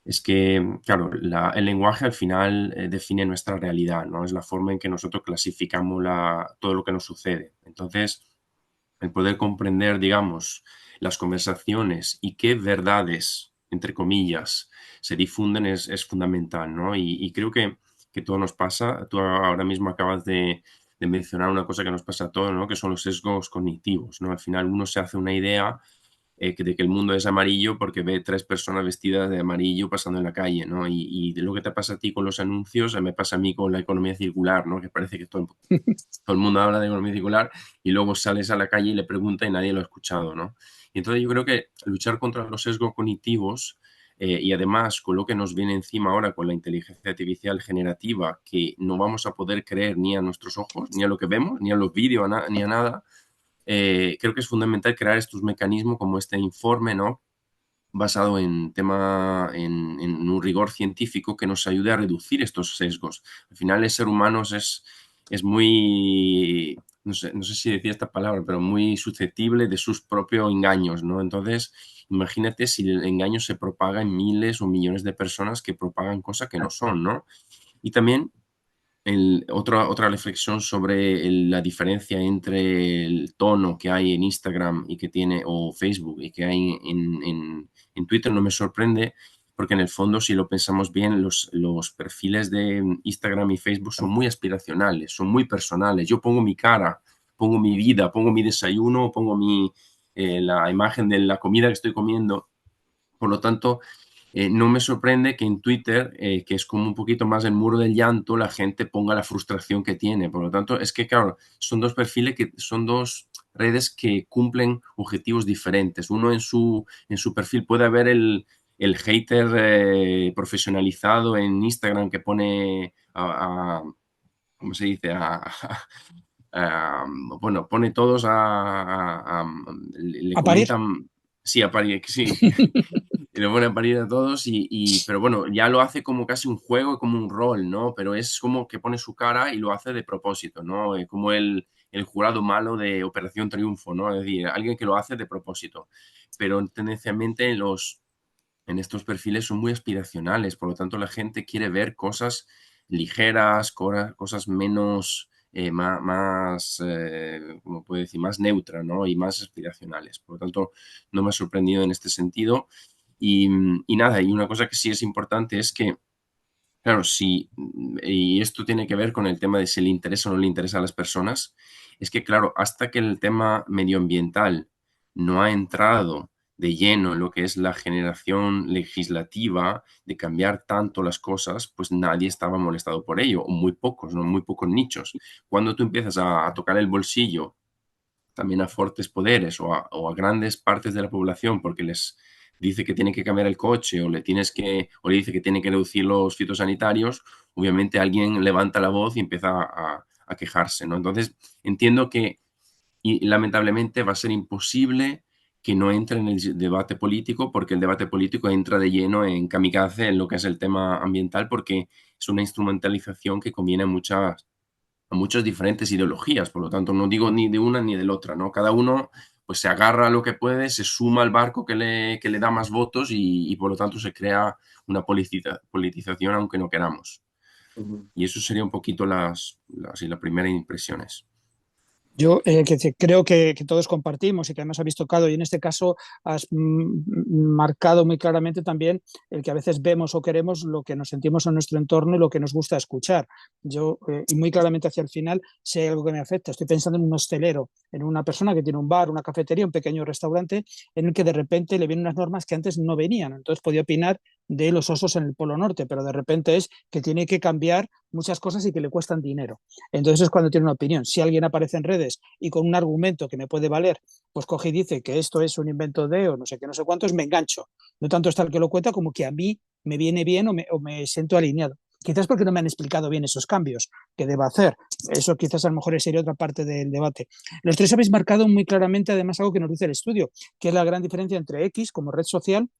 es que, claro, el lenguaje al final define nuestra realidad, ¿no? Es la forma en que nosotros clasificamos todo lo que nos sucede. Entonces, el poder comprender, digamos, las conversaciones y qué verdades, entre comillas, se difunden es fundamental, ¿no? Y creo que todo nos pasa. Tú ahora mismo acabas de mencionar una cosa que nos pasa a todos, ¿no? Que son los sesgos cognitivos, ¿no? Al final uno se hace una idea de que el mundo es amarillo porque ve 3 personas vestidas de amarillo pasando en la calle, ¿no? Y de lo que te pasa a ti con los anuncios, me pasa a mí con la economía circular, ¿no? Que parece que todo el mundo habla de economía circular y luego sales a la calle y le preguntas y nadie lo ha escuchado, ¿no? Y entonces yo creo que luchar contra los sesgos cognitivos y además con lo que nos viene encima ahora con la inteligencia artificial generativa, que no vamos a poder creer ni a nuestros ojos, ni a lo que vemos, ni a los vídeos, ni a nada, creo que es fundamental crear estos mecanismos como este informe, ¿no? Basado en en un rigor científico que nos ayude a reducir estos sesgos. Al final el ser humano es muy, no sé si decía esta palabra, pero muy susceptible de sus propios engaños, ¿no? Entonces, imagínate si el engaño se propaga en miles o millones de personas que propagan cosas que no son, ¿no? Y también otra reflexión sobre la diferencia entre el tono que hay en Instagram y que tiene, o Facebook, y que hay en Twitter no me sorprende, porque en el fondo, si lo pensamos bien, los perfiles de Instagram y Facebook son muy aspiracionales, son muy personales. Yo pongo mi cara, pongo mi vida, pongo mi desayuno, pongo la imagen de la comida que estoy comiendo. Por lo tanto, no me sorprende que en Twitter, que es como un poquito más el muro del llanto, la gente ponga la frustración que tiene. Por lo tanto, es que, claro, son dos perfiles que son dos redes que cumplen objetivos diferentes. Uno en su perfil puede haber el hater profesionalizado en Instagram que pone ¿cómo se dice? Bueno, pone todos le ¿A parir? comentan, sí, a parir, sí, y le pone a parir a todos, pero bueno, ya lo hace como casi un juego, como un rol, ¿no? Pero es como que pone su cara y lo hace de propósito, ¿no? Como el jurado malo de Operación Triunfo, ¿no? Es decir, alguien que lo hace de propósito. Pero tendencialmente en estos perfiles son muy aspiracionales, por lo tanto la gente quiere ver cosas ligeras, cosas menos, más, ¿cómo puedo decir? Más neutras, ¿no? Y más aspiracionales. Por lo tanto, no me ha sorprendido en este sentido. Y nada, y una cosa que sí es importante es que, claro, sí, y esto tiene que ver con el tema de si le interesa o no le interesa a las personas, es que, claro, hasta que el tema medioambiental no ha entrado de lleno en lo que es la generación legislativa de cambiar tanto las cosas, pues nadie estaba molestado por ello, o muy pocos, ¿no? Muy pocos nichos. Cuando tú empiezas a tocar el bolsillo también a fuertes poderes o a grandes partes de la población porque les dice que tiene que cambiar el coche o le dice que tiene que reducir los fitosanitarios, obviamente alguien levanta la voz y empieza a quejarse, ¿no? Entonces, entiendo que lamentablemente va a ser imposible que no entre en el debate político porque el debate político entra de lleno en kamikaze en lo que es el tema ambiental porque es una instrumentalización que conviene a muchas diferentes ideologías, por lo tanto no digo ni de una ni de la otra, ¿no? Cada uno pues se agarra a lo que puede, se suma al barco que le da más votos y por lo tanto se crea una politización aunque no queramos. Y eso sería un poquito las primeras impresiones. Yo creo que todos compartimos y que además habéis tocado, y en este caso has marcado muy claramente también el que a veces vemos o queremos lo que nos sentimos en nuestro entorno y lo que nos gusta escuchar. Yo, y muy claramente hacia el final, si hay algo que me afecta, estoy pensando en un hostelero, en una persona que tiene un bar, una cafetería, un pequeño restaurante, en el que de repente le vienen unas normas que antes no venían. Entonces podía opinar de los osos en el Polo Norte, pero de repente es que tiene que cambiar muchas cosas y que le cuestan dinero. Entonces es cuando tiene una opinión. Si alguien aparece en redes y con un argumento que me puede valer, pues coge y dice que esto es un invento de o no sé qué, no sé cuántos, me engancho. No tanto está el que lo cuenta como que a mí me viene bien o me siento alineado. Quizás porque no me han explicado bien esos cambios que deba hacer. Eso quizás a lo mejor sería otra parte del debate. Los tres habéis marcado muy claramente, además, algo que nos dice el estudio, que es la gran diferencia entre X como red social,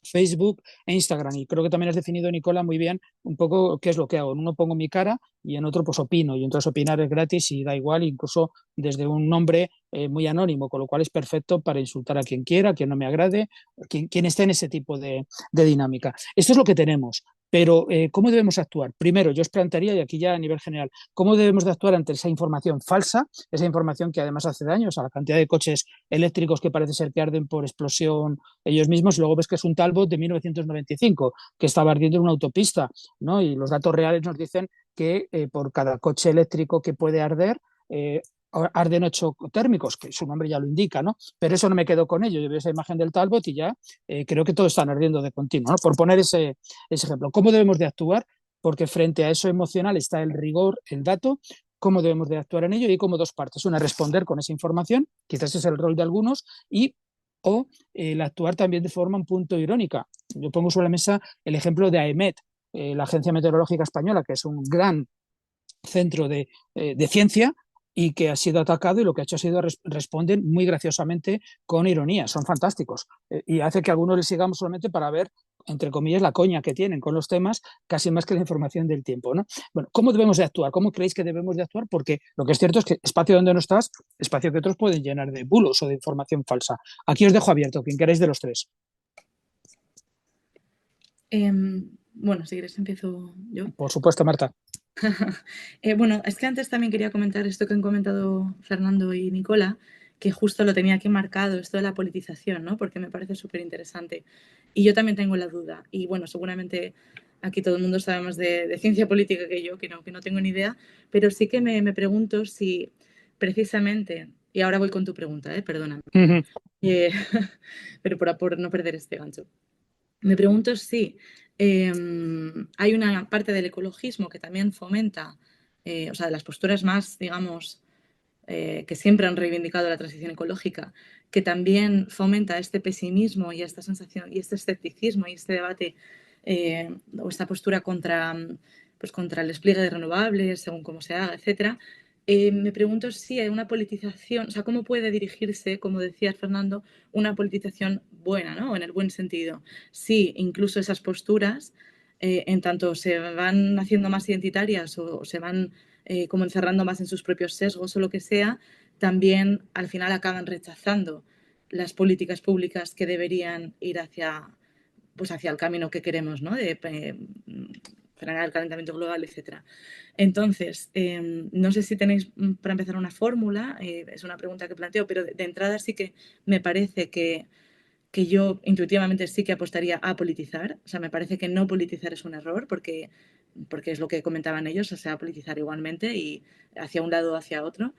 Facebook e Instagram. Y creo que también has definido, Nicola, muy bien un poco qué es lo que hago. En uno pongo mi cara y en otro pues opino. Y entonces opinar es gratis y da igual, incluso desde un nombre muy anónimo, con lo cual es perfecto para insultar a quien quiera, a quien no me agrade, quien esté en ese tipo de dinámica. Esto es lo que tenemos. Pero, ¿cómo debemos actuar? Primero, yo os plantearía, y aquí ya a nivel general, ¿cómo debemos de actuar ante esa información falsa, esa información que además hace daño? O sea, la cantidad de coches eléctricos que parece ser que arden por explosión ellos mismos, y luego ves que es un Talbot de 1995 que estaba ardiendo en una autopista, ¿no? Y los datos reales nos dicen que por cada coche eléctrico que puede arder, arden 8 térmicos, que su nombre ya lo indica, ¿no? Pero eso no me quedo con ello. Yo veo esa imagen del Talbot y ya creo que todos están ardiendo de continuo, ¿no? Por poner ese ejemplo. ¿Cómo debemos de actuar? Porque frente a eso emocional está el rigor, el dato, cómo debemos de actuar en ello, y hay como dos partes. Una, responder con esa información, quizás es el rol de algunos, y o el actuar también de forma un punto irónica. Yo pongo sobre la mesa el ejemplo de AEMET, la Agencia Meteorológica Española, que es un gran centro de ciencia y que ha sido atacado, y lo que ha hecho ha sido responden muy graciosamente con ironía, son fantásticos, y hace que algunos les sigamos solamente para ver, entre comillas, la coña que tienen con los temas, casi más que la información del tiempo, ¿no? Bueno, ¿cómo debemos de actuar? ¿Cómo creéis que debemos de actuar? Porque lo que es cierto es que espacio donde no estás, espacio que otros pueden llenar de bulos o de información falsa. Aquí os dejo abierto, quien queráis de los tres. Bueno, si quieres empiezo yo. Por supuesto, Marta. Bueno, es que antes también quería comentar esto que han comentado Fernando y Nicola, que justo lo tenía aquí marcado, esto de la politización, ¿no? Porque me parece súper interesante. Y yo también tengo la duda. Y bueno, seguramente aquí todo el mundo sabe más de ciencia política que yo, que no tengo ni idea, pero sí que me pregunto si precisamente, y ahora voy con tu pregunta, perdóname, pero por no perder este gancho. Me pregunto si hay una parte del ecologismo que también fomenta, o sea, de las posturas más, digamos, que siempre han reivindicado la transición ecológica, que también fomenta este pesimismo y esta sensación y este escepticismo y este debate o esta postura contra, pues contra el despliegue de renovables, según cómo se haga, etcétera. Me pregunto si hay una politización, o sea, cómo puede dirigirse, como decía Fernando, una politización buena, ¿no? En el buen sentido. Si incluso esas posturas, en tanto se van haciendo más identitarias o se van como encerrando más en sus propios sesgos o lo que sea, también al final acaban rechazando las políticas públicas que deberían ir hacia, pues hacia el camino que queremos, ¿no? De frenar el calentamiento global, etcétera. Entonces, no sé si tenéis para empezar una fórmula, es una pregunta que planteo, pero de entrada sí que me parece que yo intuitivamente sí que apostaría a politizar. O sea, me parece que no politizar es un error porque es lo que comentaban ellos, o sea, politizar igualmente y hacia un lado o hacia otro.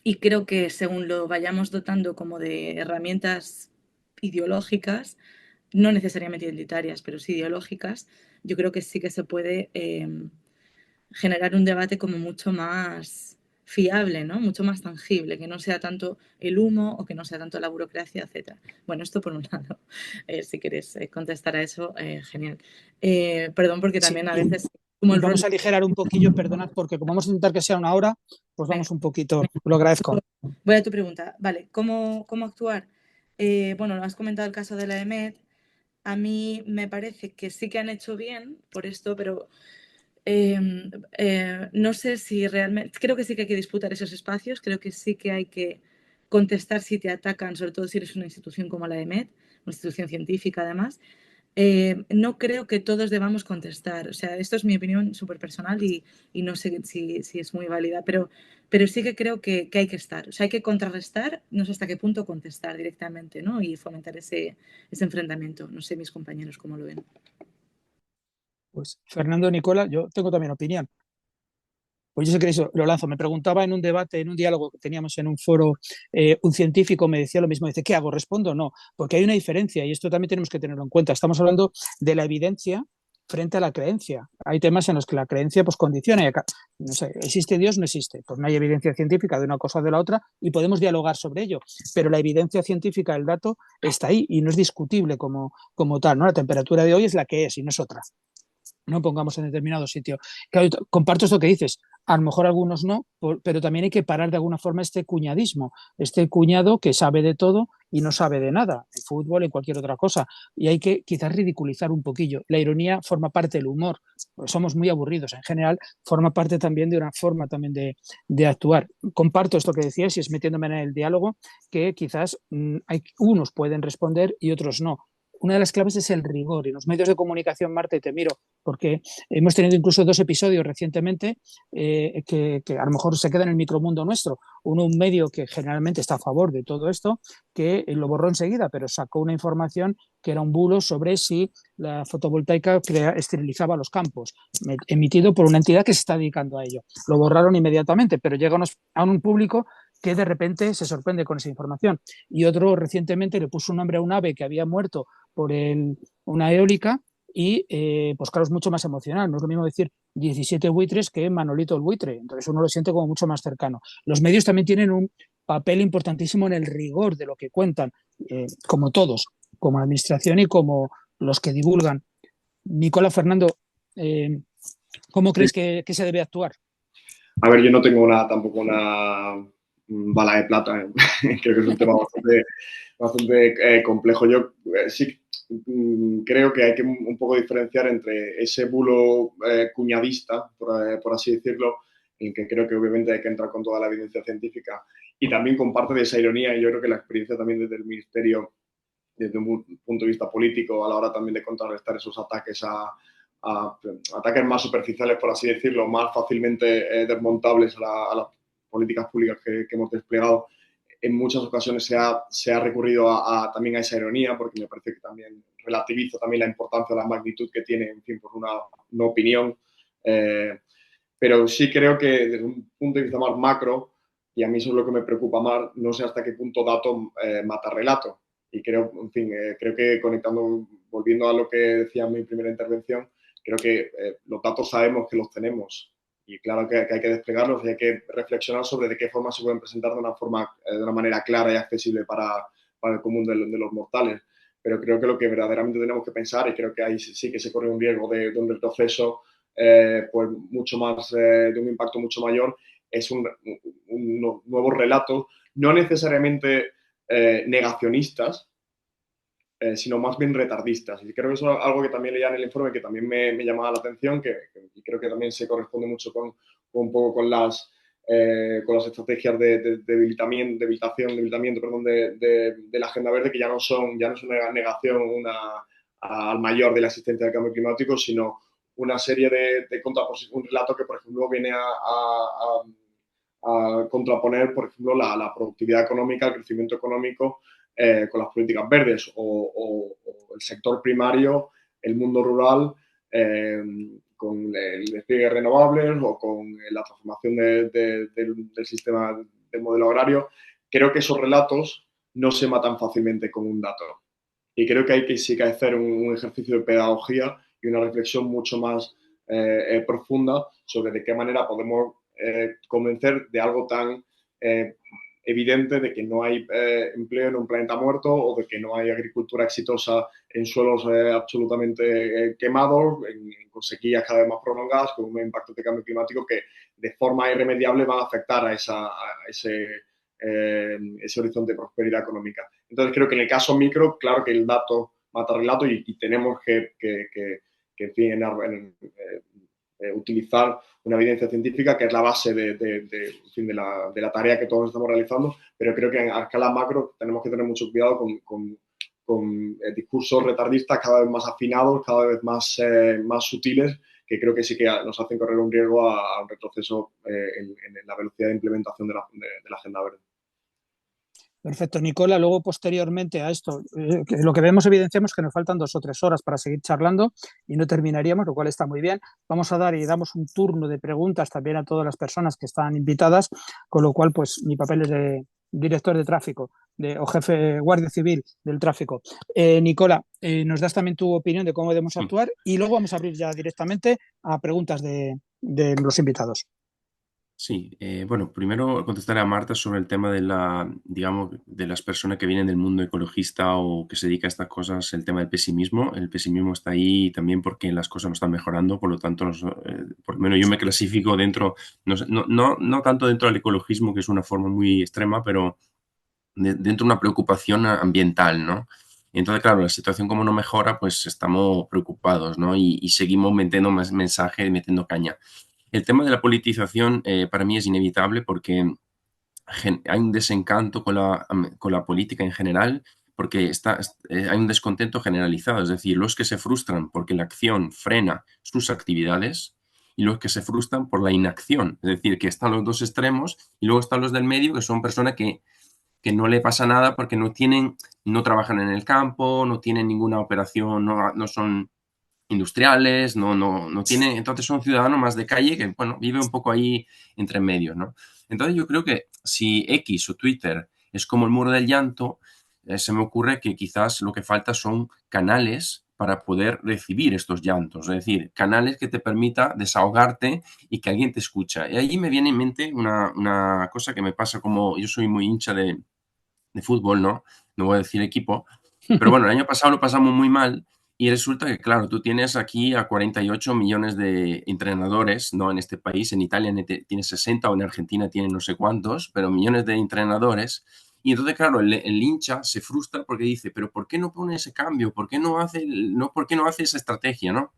Y creo que según lo vayamos dotando como de herramientas ideológicas, no necesariamente identitarias, pero sí ideológicas, yo creo que sí que se puede generar un debate como mucho más fiable, ¿no? Mucho más tangible, que no sea tanto el humo o que no sea tanto la burocracia, etc. Bueno, esto por un lado. Si quieres contestar a eso, genial. Perdón, porque Sí, también a veces... Como y el vamos rol... a aligerar un poquillo, perdonad, porque como vamos a intentar que sea una hora, pues vamos un poquito, lo agradezco. Voy a tu pregunta. Vale, ¿cómo actuar? Bueno, has comentado el caso de la EMED. A mí me parece que sí que han hecho bien por esto, pero no sé si realmente, creo que sí que hay que disputar esos espacios, creo que sí que hay que contestar si te atacan, sobre todo si eres una institución como la EMET, una institución científica además. No creo que todos debamos contestar, o sea, esto es mi opinión súper personal y no sé si es muy válida, pero sí que creo que hay que estar, o sea, hay que contrarrestar, no sé hasta qué punto contestar directamente, ¿no? Y fomentar ese enfrentamiento. No sé mis compañeros cómo lo ven. Pues Fernando, Nicola, yo tengo también opinión. Pues yo sé que eso lo lanzo. Me preguntaba en un debate, en un diálogo que teníamos en un foro, un científico me decía lo mismo. Dice, ¿qué hago? ¿Respondo o no? Porque hay una diferencia y esto también tenemos que tenerlo en cuenta. Estamos hablando de la evidencia frente a la creencia. Hay temas en los que la creencia pues condiciona. Y acá, no sé, ¿existe Dios? No existe. Pues no hay evidencia científica de una cosa o de la otra y podemos dialogar sobre ello. Pero la evidencia científica, el dato, está ahí y no es discutible como tal, ¿no? La temperatura de hoy es la que es y no es otra. No pongamos en determinado sitio. Claro, comparto esto que dices, a lo mejor algunos no, pero también hay que parar de alguna forma este cuñadismo, este cuñado que sabe de todo y no sabe de nada, en fútbol, en cualquier otra cosa. Y hay que quizás ridiculizar un poquillo. La ironía forma parte del humor, pues somos muy aburridos en general, forma parte también de una forma también de actuar. Comparto esto que decías y es metiéndome en el diálogo, que quizás unos pueden responder y otros no. Una de las claves es el rigor. Y en los medios de comunicación, Marta, y te miro, porque hemos tenido incluso 2 episodios recientemente que a lo mejor se queda en el micromundo nuestro. Uno, un medio que generalmente está a favor de todo esto, que lo borró enseguida, pero sacó una información que era un bulo sobre si la fotovoltaica esterilizaba los campos, emitido por una entidad que se está dedicando a ello. Lo borraron inmediatamente, pero llega a un público que de repente se sorprende con esa información. Y otro recientemente le puso un nombre a un ave que había muerto por una eólica y pues claro, es mucho más emocional. No es lo mismo decir 17 buitres que Manolito el buitre. Entonces uno lo siente como mucho más cercano. Los medios también tienen un papel importantísimo en el rigor de lo que cuentan, como todos, como administración y como los que divulgan. Nicola, Fernando, ¿cómo crees que se debe actuar? A ver, yo no tengo tampoco una bala de plata. Creo que es un tema bastante complejo. Yo sí creo que hay que un poco diferenciar entre ese bulo cuñadista, por así decirlo, en que creo que obviamente hay que entrar con toda la evidencia científica y también con parte de esa ironía. Y yo creo que la experiencia también desde el Ministerio, desde un punto de vista político, a la hora también de contrarrestar esos ataques a ataques más superficiales, por así decirlo, más fácilmente desmontables a las políticas públicas que hemos desplegado, en muchas ocasiones se ha recurrido también a esa ironía, porque me parece que también relativiza también la importancia o la magnitud que tiene, en fin, por una opinión. Pero sí creo que desde un punto de vista más macro, y a mí eso es lo que me preocupa más, no sé hasta qué punto dato mata relato. Y creo, en fin, creo que volviendo a lo que decía en mi primera intervención, creo que los datos sabemos que los tenemos y claro que hay que desplegarlos y hay que reflexionar sobre de qué forma se pueden presentar de una manera clara y accesible para el común de los mortales. Pero creo que lo que verdaderamente tenemos que pensar, y creo que ahí sí que se corre un riesgo de un retroceso pues mucho más, de un impacto mucho mayor, es un nuevos relatos, no necesariamente negacionistas, sino más bien retardistas. Y creo que eso es algo que también leía en el informe, que también me llamaba la atención, y creo que también se corresponde mucho con un poco con las estrategias de debilitamiento perdón, de la Agenda Verde, que ya no es una negación al mayor de la existencia del cambio climático, sino una serie de contraposiciones, un relato que, por ejemplo, viene a contraponer, por ejemplo, la productividad económica, el crecimiento económico, con las políticas verdes, o el sector primario, el mundo rural, con el despliegue de renovables o con la transformación del sistema del modelo agrario. Creo que esos relatos no se matan fácilmente con un dato. Y creo que sí que hacer un ejercicio de pedagogía y una reflexión mucho más profunda sobre de qué manera podemos convencer de algo tan evidente, de que no hay empleo en un planeta muerto, o de que no hay agricultura exitosa en suelos absolutamente quemados, con sequías cada vez más prolongadas, con un impacto de cambio climático que de forma irremediable van a afectar a ese horizonte de prosperidad económica. Entonces creo que en el caso micro, claro que el dato mata relato, y tenemos que en fin, utilizar una evidencia científica, que es la base de la tarea que todos estamos realizando, pero creo que a escala macro tenemos que tener mucho cuidado con discursos retardistas cada vez más afinados, cada vez más sutiles, que creo que sí que nos hacen correr un riesgo a un retroceso en la velocidad de implementación de la Agenda Verde. Perfecto, Nicola. Luego, posteriormente a esto, lo que vemos, evidenciamos que nos faltan 2 o 3 horas para seguir charlando y no terminaríamos, lo cual está muy bien. Vamos a dar y damos un turno de preguntas también a todas las personas que están invitadas, con lo cual, pues, mi papel es de director de tráfico o jefe guardia civil del tráfico. Nicola, nos das también tu opinión de cómo debemos actuar, y luego vamos a abrir ya directamente a preguntas de los invitados. Sí, bueno, primero contestaré a Marta sobre el tema digamos, de las personas que vienen del mundo ecologista o que se dedica a estas cosas, el tema del pesimismo. El pesimismo está ahí también porque las cosas no están mejorando, por lo tanto, por lo menos yo me clasifico dentro, no tanto dentro del ecologismo, que es una forma muy extrema, pero dentro de una preocupación ambiental, ¿no? Entonces, claro, la situación como no mejora, pues estamos preocupados, ¿no? Y seguimos metiendo más mensajes, metiendo caña. El tema de la politización para mí es inevitable porque hay un desencanto con la política en general, porque hay un descontento generalizado, es decir, los que se frustran porque la acción frena sus actividades y los que se frustran por la inacción, es decir, que están los dos extremos, y luego están los del medio, que son personas que no le pasa nada porque no trabajan en el campo, no tienen ninguna operación, no son industriales, no tienen, entonces son ciudadanos más de calle que, bueno, vive un poco ahí entre medios, ¿no? Entonces yo creo que si X o Twitter es como el muro del llanto, se me ocurre que quizás lo que falta son canales para poder recibir estos llantos, es decir, canales que te permita desahogarte y que alguien te escucha. Y ahí me viene en mente una cosa que me pasa, como yo soy muy hincha de fútbol, ¿no? No voy a decir equipo, pero bueno, el año pasado lo pasamos muy mal. Y resulta que, claro, tú tienes aquí a 48 millones de entrenadores, ¿no? En este país, en Italia tiene 60, o en Argentina tiene no sé cuántos, pero millones de entrenadores. Y entonces, claro, el hincha se frustra porque dice, pero ¿por qué no pone ese cambio? ¿Por qué no hace esa estrategia, no?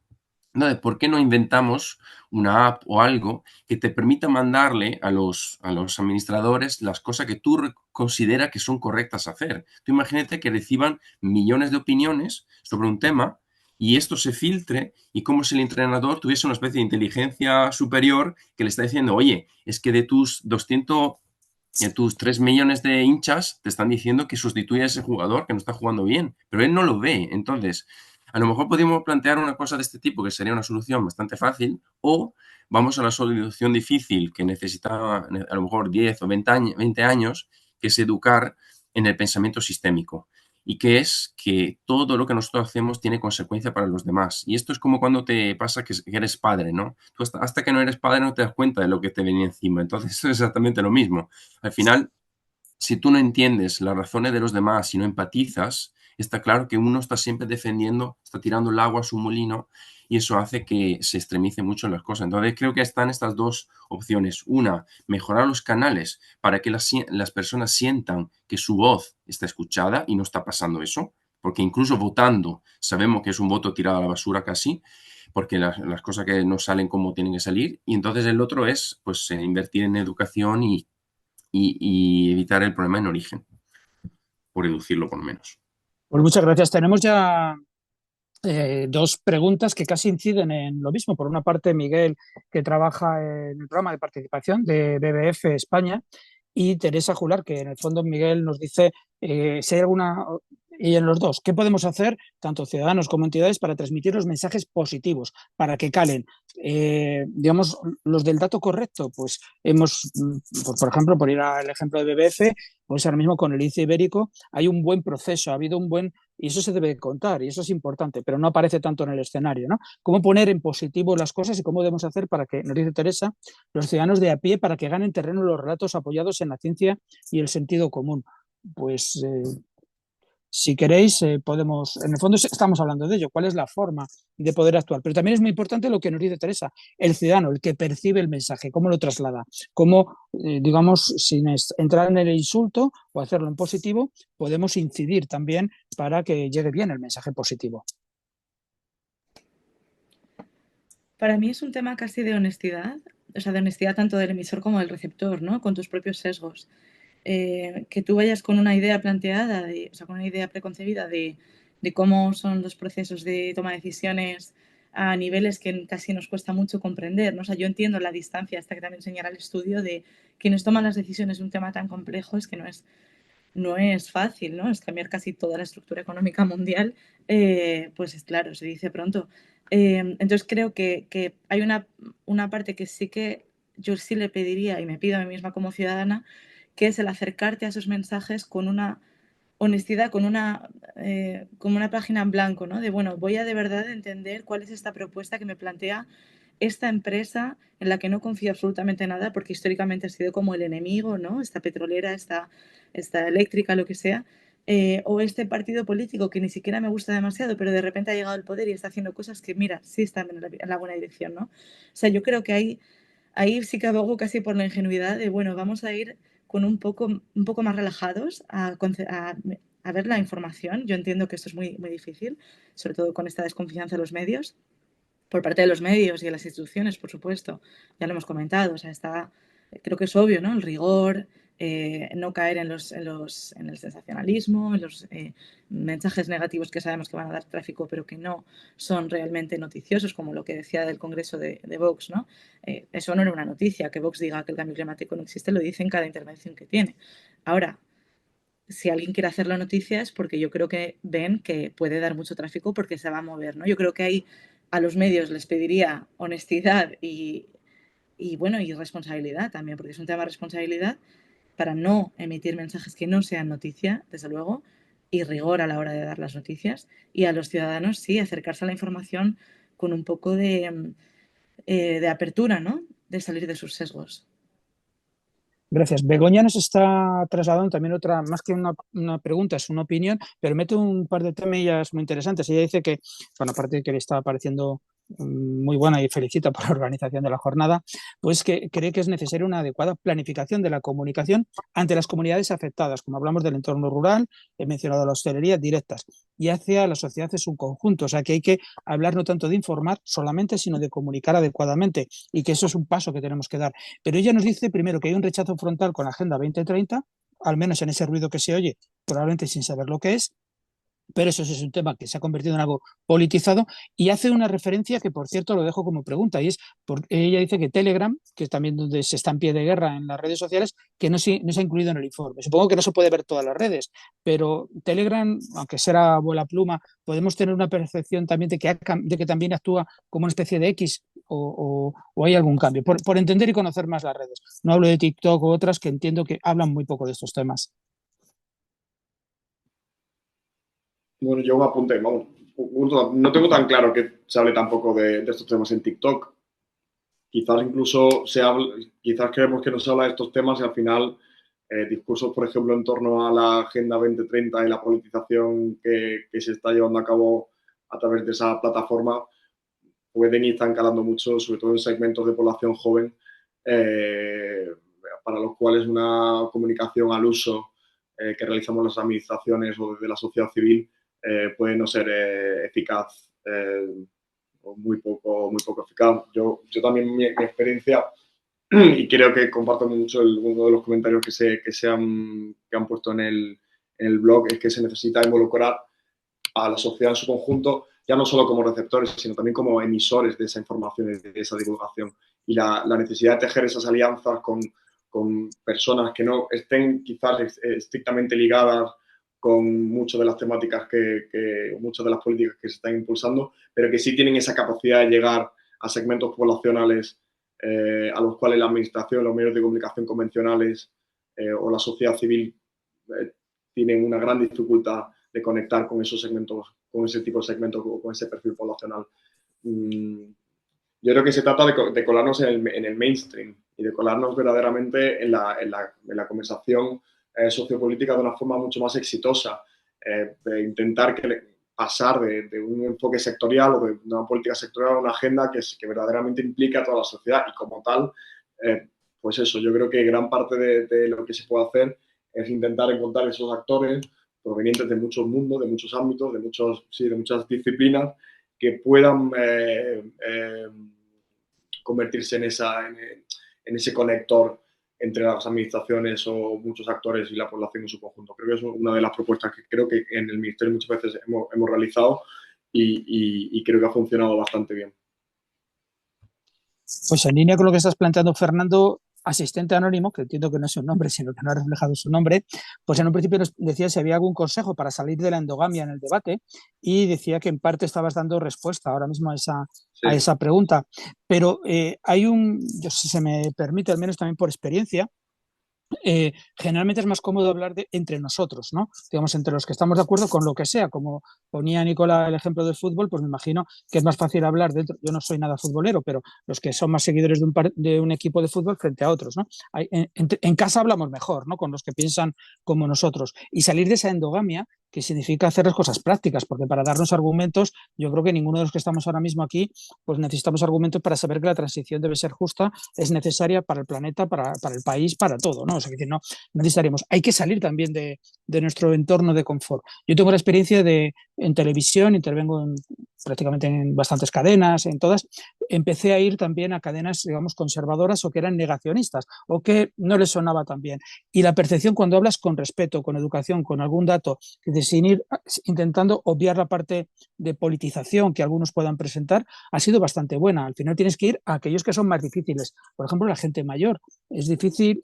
Entonces, ¿por qué no inventamos una app o algo que te permita mandarle a los administradores las cosas que tú consideras que son correctas hacer? Tú imagínate que reciban millones de opiniones sobre un tema y esto se filtre, y como si el entrenador tuviese una especie de inteligencia superior que le está diciendo, oye, es que de tus 3 millones de hinchas te están diciendo que sustituya a ese jugador que no está jugando bien, pero él no lo ve. Entonces, a lo mejor podríamos plantear una cosa de este tipo, que sería una solución bastante fácil, o vamos a la solución difícil que necesita a lo mejor 10 o 20 años, que es educar en el pensamiento sistémico. y que es que todo lo que nosotros hacemos tiene consecuencia para los demás. Y esto es como cuando te pasa que eres padre, ¿no? Tú hasta que no eres padre no te das cuenta de lo que te venía encima. Entonces, esto es exactamente lo mismo. Al final, si tú no entiendes las razones de los demás y no empatizas, está claro que uno está siempre defendiendo, está tirando el agua a su molino y eso hace que se extremice mucho las cosas. Entonces creo que están estas dos opciones. Una, mejorar los canales para que las personas sientan que su voz está escuchada y no está pasando eso, porque incluso votando sabemos que es un voto tirado a la basura casi, porque las cosas que no salen como tienen que salir. Y entonces el otro es pues invertir en educación y evitar el problema en origen, o reducirlo por lo menos. Pues muchas gracias. Tenemos ya dos preguntas que casi inciden en lo mismo. Por una parte, Miguel, que trabaja en el programa de participación de BBF España, y Teresa Jular, que en el fondo Miguel nos dice si hay alguna, y en los dos, ¿qué podemos hacer, tanto ciudadanos como entidades, para transmitir los mensajes positivos, para que calen? Digamos, los del dato correcto, pues hemos, por ejemplo, por ir al ejemplo de BBF, pues ahora mismo con el lince ibérico hay un buen proceso, ha habido un buen, y eso se debe contar, y eso es importante, pero no aparece tanto en el escenario, ¿no? ¿Cómo poner en positivo las cosas y cómo debemos hacer para que, nos dice Teresa, los ciudadanos de a pie, para que ganen terreno los relatos apoyados en la ciencia y el sentido común? Pues si queréis, podemos, en el fondo estamos hablando de ello, cuál es la forma de poder actuar. Pero también es muy importante lo que nos dice Teresa, el ciudadano, el que percibe el mensaje, cómo lo traslada, cómo, digamos, sin entrar en el insulto o hacerlo en positivo, podemos incidir también para que llegue bien el mensaje positivo. Para mí es un tema casi de honestidad, o sea, de honestidad tanto del emisor como del receptor, ¿no? Con tus propios sesgos. Que tú vayas con una idea planteada, o sea, con una idea preconcebida de cómo son los procesos de toma de decisiones a niveles que casi nos cuesta mucho comprender, ¿no? O sea, yo entiendo la distancia, hasta que también señala el estudio, de quienes toman las decisiones de un tema tan complejo, es que no es fácil, ¿no? Es cambiar casi toda la estructura económica mundial, pues es claro, se dice pronto. Entonces creo que hay una parte que sí que yo sí le pediría y me pido a mí misma como ciudadana, que es el acercarte a esos mensajes con una honestidad, como una página en blanco, ¿no? De, bueno, voy a de verdad entender cuál es esta propuesta que me plantea esta empresa en la que no confío absolutamente nada porque históricamente ha sido como el enemigo, ¿no? Esta petrolera, esta eléctrica, lo que sea. O este partido político que ni siquiera me gusta demasiado, pero de repente ha llegado al poder y está haciendo cosas que, mira, sí están en la buena dirección, ¿no? O sea, yo creo que ahí sí que abogo casi por la ingenuidad de, bueno, vamos a ir con un poco más relajados a ver la información. Yo entiendo que esto es muy, muy difícil, sobre todo con esta desconfianza de los medios, por parte de los medios y de las instituciones, por supuesto. Ya lo hemos comentado, o sea, creo que es obvio, ¿no? El rigor, no caer en el sensacionalismo, en los mensajes negativos que sabemos que van a dar tráfico, pero que no son realmente noticiosos, como lo que decía del Congreso de Vox, ¿no? Eso no era una noticia, que Vox diga que el cambio climático no existe, lo dice en cada intervención que tiene. Ahora, si alguien quiere hacer la noticia es porque yo creo que ven que puede dar mucho tráfico porque se va a mover, ¿no? Yo creo que ahí a los medios les pediría honestidad y bueno, y responsabilidad también, porque es un tema de responsabilidad para no emitir mensajes que no sean noticia, desde luego, y rigor a la hora de dar las noticias. Y a los ciudadanos, sí, acercarse a la información con un poco de apertura, ¿no? De salir de sus sesgos. Gracias. Begoña nos está trasladando también otra, más que una pregunta, es una opinión, pero mete un par de temillas muy interesantes. Ella dice que, bueno, aparte de que le está pareciendo muy buena y felicita por la organización de la jornada, pues que cree que es necesaria una adecuada planificación de la comunicación ante las comunidades afectadas, como hablamos del entorno rural, he mencionado la hostelería, directas, y hacia la sociedad en su conjunto. O sea, que hay que hablar no tanto de informar solamente, sino de comunicar adecuadamente, y que eso es un paso que tenemos que dar. Pero ella nos dice primero que hay un rechazo frontal con la Agenda 2030, al menos en ese ruido que se oye, probablemente sin saber lo que es, pero eso es un tema que se ha convertido en algo politizado, y hace una referencia que, por cierto, lo dejo como pregunta, y es, porque ella dice que Telegram, que es también donde se está en pie de guerra en las redes sociales, que no se ha incluido en el informe. Supongo que no se puede ver todas las redes, pero Telegram, aunque sea vuela pluma, podemos tener una percepción también de que también actúa como una especie de X, o hay algún cambio, por entender y conocer más las redes. No hablo de TikTok u otras que entiendo que hablan muy poco de estos temas. Bueno, yo un apunte, vamos, no tengo tan claro que se hable tampoco de estos temas en TikTok. Quizás incluso quizás creemos que no se habla de estos temas y al final discursos, por ejemplo, en torno a la Agenda 2030 y la politización que se está llevando a cabo a través de esa plataforma pueden y están calando mucho, sobre todo en segmentos de población joven, para los cuales una comunicación al uso que realizamos las administraciones o desde la sociedad civil puede no ser eficaz o muy poco eficaz. Yo también mi experiencia, y creo que comparto mucho uno de los comentarios que han puesto en el blog, es que se necesita involucrar a la sociedad en su conjunto, ya no solo como receptores, sino también como emisores de esa información y de esa divulgación. Y la necesidad de tejer esas alianzas con personas que no estén quizás estrictamente ligadas con muchas de las temáticas muchas de las políticas que se están impulsando, pero que sí tienen esa capacidad de llegar a segmentos poblacionales a los cuales la administración, los medios de comunicación convencionales o la sociedad civil tienen una gran dificultad de conectar con esos segmentos, con ese tipo de segmentos, con ese perfil poblacional. Yo creo que se trata de colarnos en el mainstream y de colarnos verdaderamente en la conversación sociopolítica de una forma mucho más exitosa, de intentar pasar de un enfoque sectorial o de una política sectorial a una agenda que verdaderamente implique a toda la sociedad y como tal, pues eso, yo creo que gran parte de lo que se puede hacer es intentar encontrar esos actores provenientes de muchos mundos, de muchos ámbitos, de muchas disciplinas que puedan convertirse en ese conector entre las administraciones o muchos actores y la población en su conjunto. Creo que es una de las propuestas que creo que en el Ministerio muchas veces hemos realizado y creo que ha funcionado bastante bien. Pues en línea con lo que estás planteando, Fernando, asistente anónimo, que entiendo que no es un nombre, sino que no ha reflejado su nombre, pues en un principio nos decía si había algún consejo para salir de la endogamia en el debate y decía que en parte estabas dando respuesta ahora mismo a esa pregunta. Pero yo si se me permite, al menos también por experiencia, generalmente es más cómodo hablar entre nosotros, ¿no? Digamos, entre los que estamos de acuerdo con lo que sea. Como ponía Nicola el ejemplo del fútbol, pues me imagino que es más fácil hablar dentro. Yo no soy nada futbolero, pero los que son más seguidores de un equipo de fútbol frente a otros, ¿no? En casa hablamos mejor, ¿no? Con los que piensan como nosotros. Y salir de esa endogamia, que significa hacer las cosas prácticas, porque para darnos argumentos, yo creo que ninguno de los que estamos ahora mismo aquí, pues necesitamos argumentos para saber que la transición debe ser justa, es necesaria para el planeta, para el país, para todo, ¿no? O sea, que no necesitaríamos. Hay que salir también de nuestro entorno de confort. Yo tengo la experiencia en televisión, intervengo prácticamente en bastantes cadenas, en todas. Empecé a ir también a cadenas, digamos, conservadoras o que eran negacionistas o que no les sonaba tan bien. Y la percepción cuando hablas con respeto, con educación, con algún dato, sin ir intentando obviar la parte de politización que algunos puedan presentar, ha sido bastante buena. Al final tienes que ir a aquellos que son más difíciles. Por ejemplo, la gente mayor. Es difícil,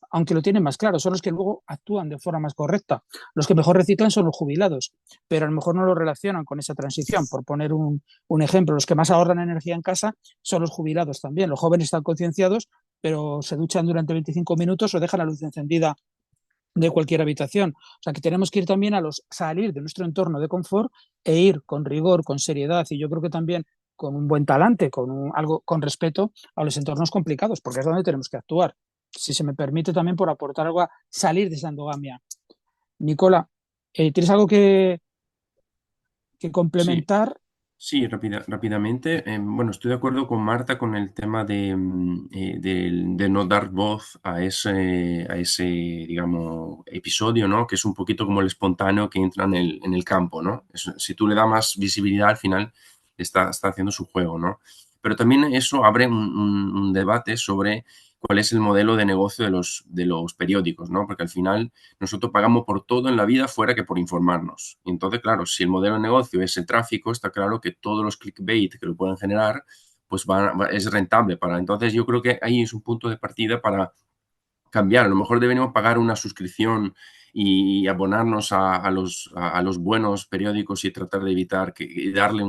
aunque lo tienen más claro, son los que luego actúan de forma más correcta. Los que mejor reciclan son los jubilados, pero a lo mejor no lo relacionan con esa transición. Por poner un ejemplo, los que más ahorran energía en casa son los jubilados también. Los jóvenes están concienciados, pero se duchan durante 25 minutos o dejan la luz encendida de cualquier habitación. O sea que tenemos que ir también salir de nuestro entorno de confort e ir con rigor, con seriedad y yo creo que también con un buen talante, con respeto a los entornos complicados, porque es donde tenemos que actuar. Si se me permite también por aportar algo a salir de esa endogamia. Nicola, ¿tienes algo que complementar? Sí, rápidamente. Bueno, estoy de acuerdo con Marta con el tema de no dar voz a ese, digamos, episodio, ¿no? Que es un poquito como el espontáneo que entra en el campo, ¿no? Si tú le das más visibilidad, al final está haciendo su juego, ¿no? Pero también eso abre un debate sobre cuál es el modelo de negocio de los periódicos, ¿no? Porque al final nosotros pagamos por todo en la vida fuera que por informarnos. Y entonces, claro, si el modelo de negocio es el tráfico, está claro que todos los clickbait que lo pueden generar, pues es rentable para. Entonces, yo creo que ahí es un punto de partida para cambiar. A lo mejor deberíamos pagar una suscripción y abonarnos a los buenos periódicos y tratar de evitar y darle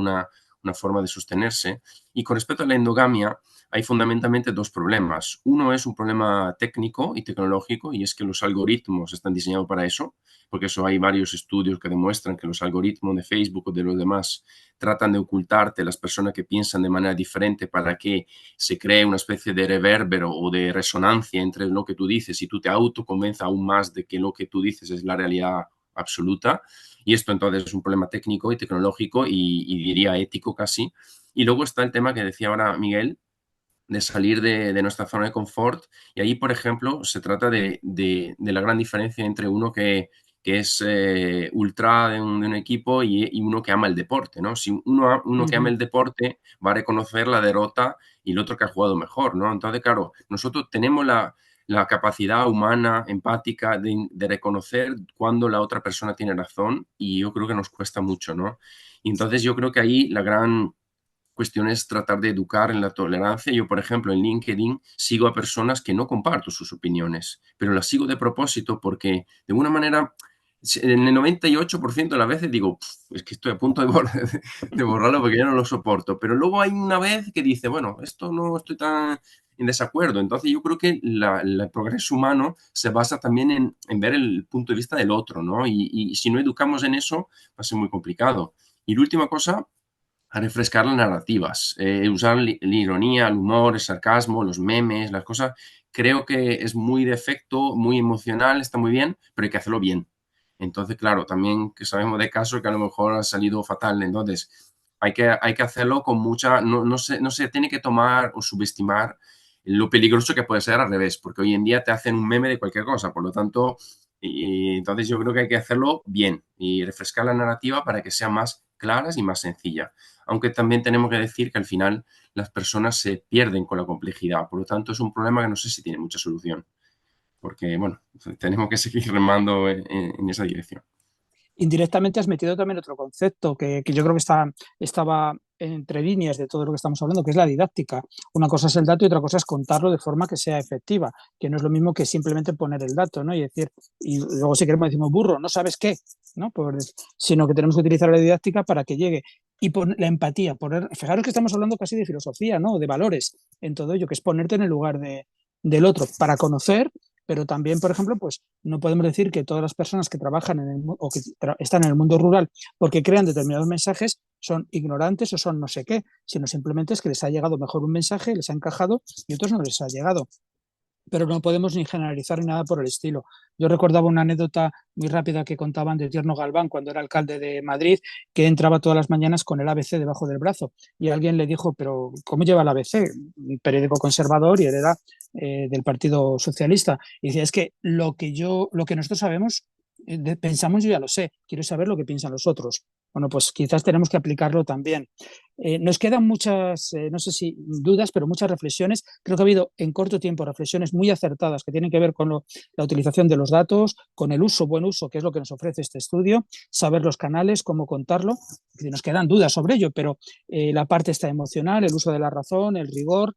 una forma de sostenerse. Y con respecto a la endogamia, hay fundamentalmente dos problemas. Uno es un problema técnico y tecnológico, y es que los algoritmos están diseñados para eso, porque eso hay varios estudios que demuestran que los algoritmos de Facebook o de los demás tratan de ocultarte las personas que piensan de manera diferente para que se cree una especie de reverbero o de resonancia entre lo que tú dices y tú te autoconvences aún más de que lo que tú dices es la realidad absoluta. Y esto entonces es un problema técnico y tecnológico y diría ético casi. Y luego está el tema que decía ahora Miguel, de salir de nuestra zona de confort. Y ahí, por ejemplo, se trata de la gran diferencia entre uno que es ultra de un equipo y uno que ama el deporte, ¿no? Si uno que ama el deporte va a reconocer la derrota y el otro que ha jugado mejor, ¿no? Entonces, claro, nosotros tenemos la capacidad humana, empática, de reconocer cuando la otra persona tiene razón y yo creo que nos cuesta mucho, ¿no? Y entonces yo creo que ahí la gran cuestión es tratar de educar en la tolerancia. Yo, por ejemplo, en LinkedIn sigo a personas que no comparto sus opiniones, pero las sigo de propósito porque de alguna manera en el 98% de las veces digo, es que estoy a punto de borrarlo porque ya no lo soporto. Pero luego hay una vez que dice, bueno, esto no estoy tan en desacuerdo. Entonces yo creo que el progreso humano se basa también en ver el punto de vista del otro, ¿no? Y si no educamos en eso, va a ser muy complicado. Y la última cosa, a refrescar las narrativas, usar la ironía, el humor, el sarcasmo, los memes, las cosas. Creo que es muy de efecto, muy emocional, está muy bien, pero hay que hacerlo bien. Entonces, claro, también que sabemos de casos que a lo mejor ha salido fatal. Entonces, hay que hacerlo con mucha, no se tiene que tomar o subestimar lo peligroso que puede ser al revés, porque hoy en día te hacen un meme de cualquier cosa, por lo tanto, y entonces yo creo que hay que hacerlo bien y refrescar la narrativa para que sea más claras y más sencilla. Aunque también tenemos que decir que al final las personas se pierden con la complejidad, por lo tanto es un problema que no sé si tiene mucha solución, porque bueno, tenemos que seguir remando en esa dirección. Indirectamente has metido también otro concepto que yo creo que estaba entre líneas de todo lo que estamos hablando, que es la didáctica. Una cosa es el dato y otra cosa es contarlo de forma que sea efectiva, que no es lo mismo que simplemente poner el dato, ¿no? Y decir, y luego si queremos decimos burro, no sabes qué, ¿no? Sino que tenemos que utilizar la didáctica para que llegue. Y la empatía, fijaros que estamos hablando casi de filosofía, ¿no? De valores en todo ello, que es ponerte en el lugar del otro para conocer, pero también, por ejemplo, pues no podemos decir que todas las personas que trabajan o que están en el mundo rural porque crean determinados mensajes son ignorantes o son no sé qué, sino simplemente es que les ha llegado mejor un mensaje, les ha encajado y otros no les ha llegado. Pero no podemos ni generalizar ni nada por el estilo. Yo recordaba una anécdota muy rápida que contaban de Tierno Galván cuando era alcalde de Madrid, que entraba todas las mañanas con el ABC debajo del brazo y alguien le dijo, pero ¿cómo lleva el ABC? Un periódico conservador y él era del Partido Socialista. Y decía, es que lo que nosotros sabemos, pensamos, yo ya lo sé, quiero saber lo que piensan los otros. Bueno, pues quizás tenemos que aplicarlo también. Nos quedan muchas, no sé si dudas, pero muchas reflexiones. Creo que ha habido en corto tiempo reflexiones muy acertadas que tienen que ver con la utilización de los datos, con el buen uso, que es lo que nos ofrece este estudio, saber los canales, cómo contarlo. Nos quedan dudas sobre ello, pero la parte está emocional, el uso de la razón, el rigor.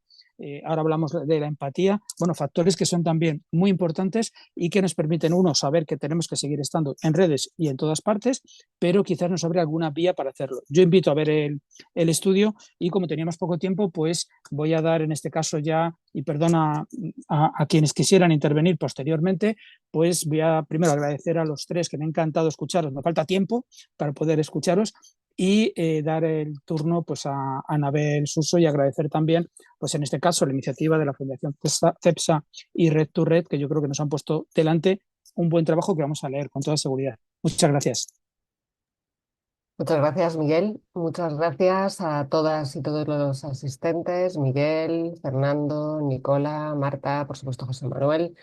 Ahora hablamos de la empatía, bueno, factores que son también muy importantes y que nos permiten, uno, saber que tenemos que seguir estando en redes y en todas partes, pero quizás nos abre alguna vía para hacerlo. Yo invito a ver el estudio y como teníamos poco tiempo, pues voy a dar en este caso ya, y perdona a quienes quisieran intervenir posteriormente, pues voy a primero agradecer a los tres que me ha encantado escucharos, me falta tiempo para poder escucharos y dar el turno pues a Anabel Suso y agradecer también, pues en este caso, la iniciativa de la Fundación CEPSA y Red to Red, que yo creo que nos han puesto delante un buen trabajo que vamos a leer con toda seguridad. Muchas gracias. Muchas gracias, Miguel. Muchas gracias a todas y todos los asistentes, Miguel, Fernando, Nicola, Marta, por supuesto, José Manuel.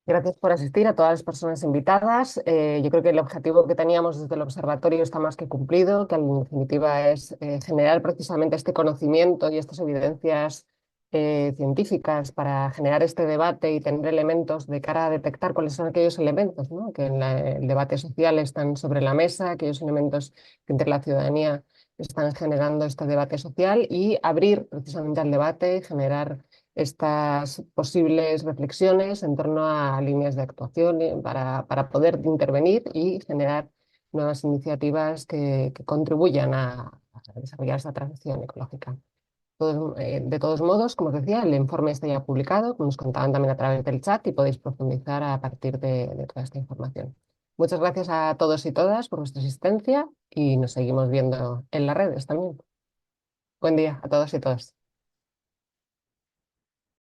Gracias por asistir a todas las personas invitadas. Yo creo que el objetivo que teníamos desde el observatorio está más que cumplido, que en definitiva es generar precisamente este conocimiento y estas evidencias científicas para generar este debate y tener elementos de cara a detectar cuáles son aquellos elementos, ¿no?, que en el debate social están sobre la mesa, aquellos elementos que entre la ciudadanía están generando este debate social y abrir precisamente al debate, generar estas posibles reflexiones en torno a líneas de actuación para poder intervenir y generar nuevas iniciativas que contribuyan a desarrollar esta transición ecológica. De todos modos, como os decía, el informe está ya publicado, como nos contaban también a través del chat, y podéis profundizar a partir de toda esta información. Muchas gracias a todos y todas por vuestra asistencia y nos seguimos viendo en las redes también. Buen día a todos y todas.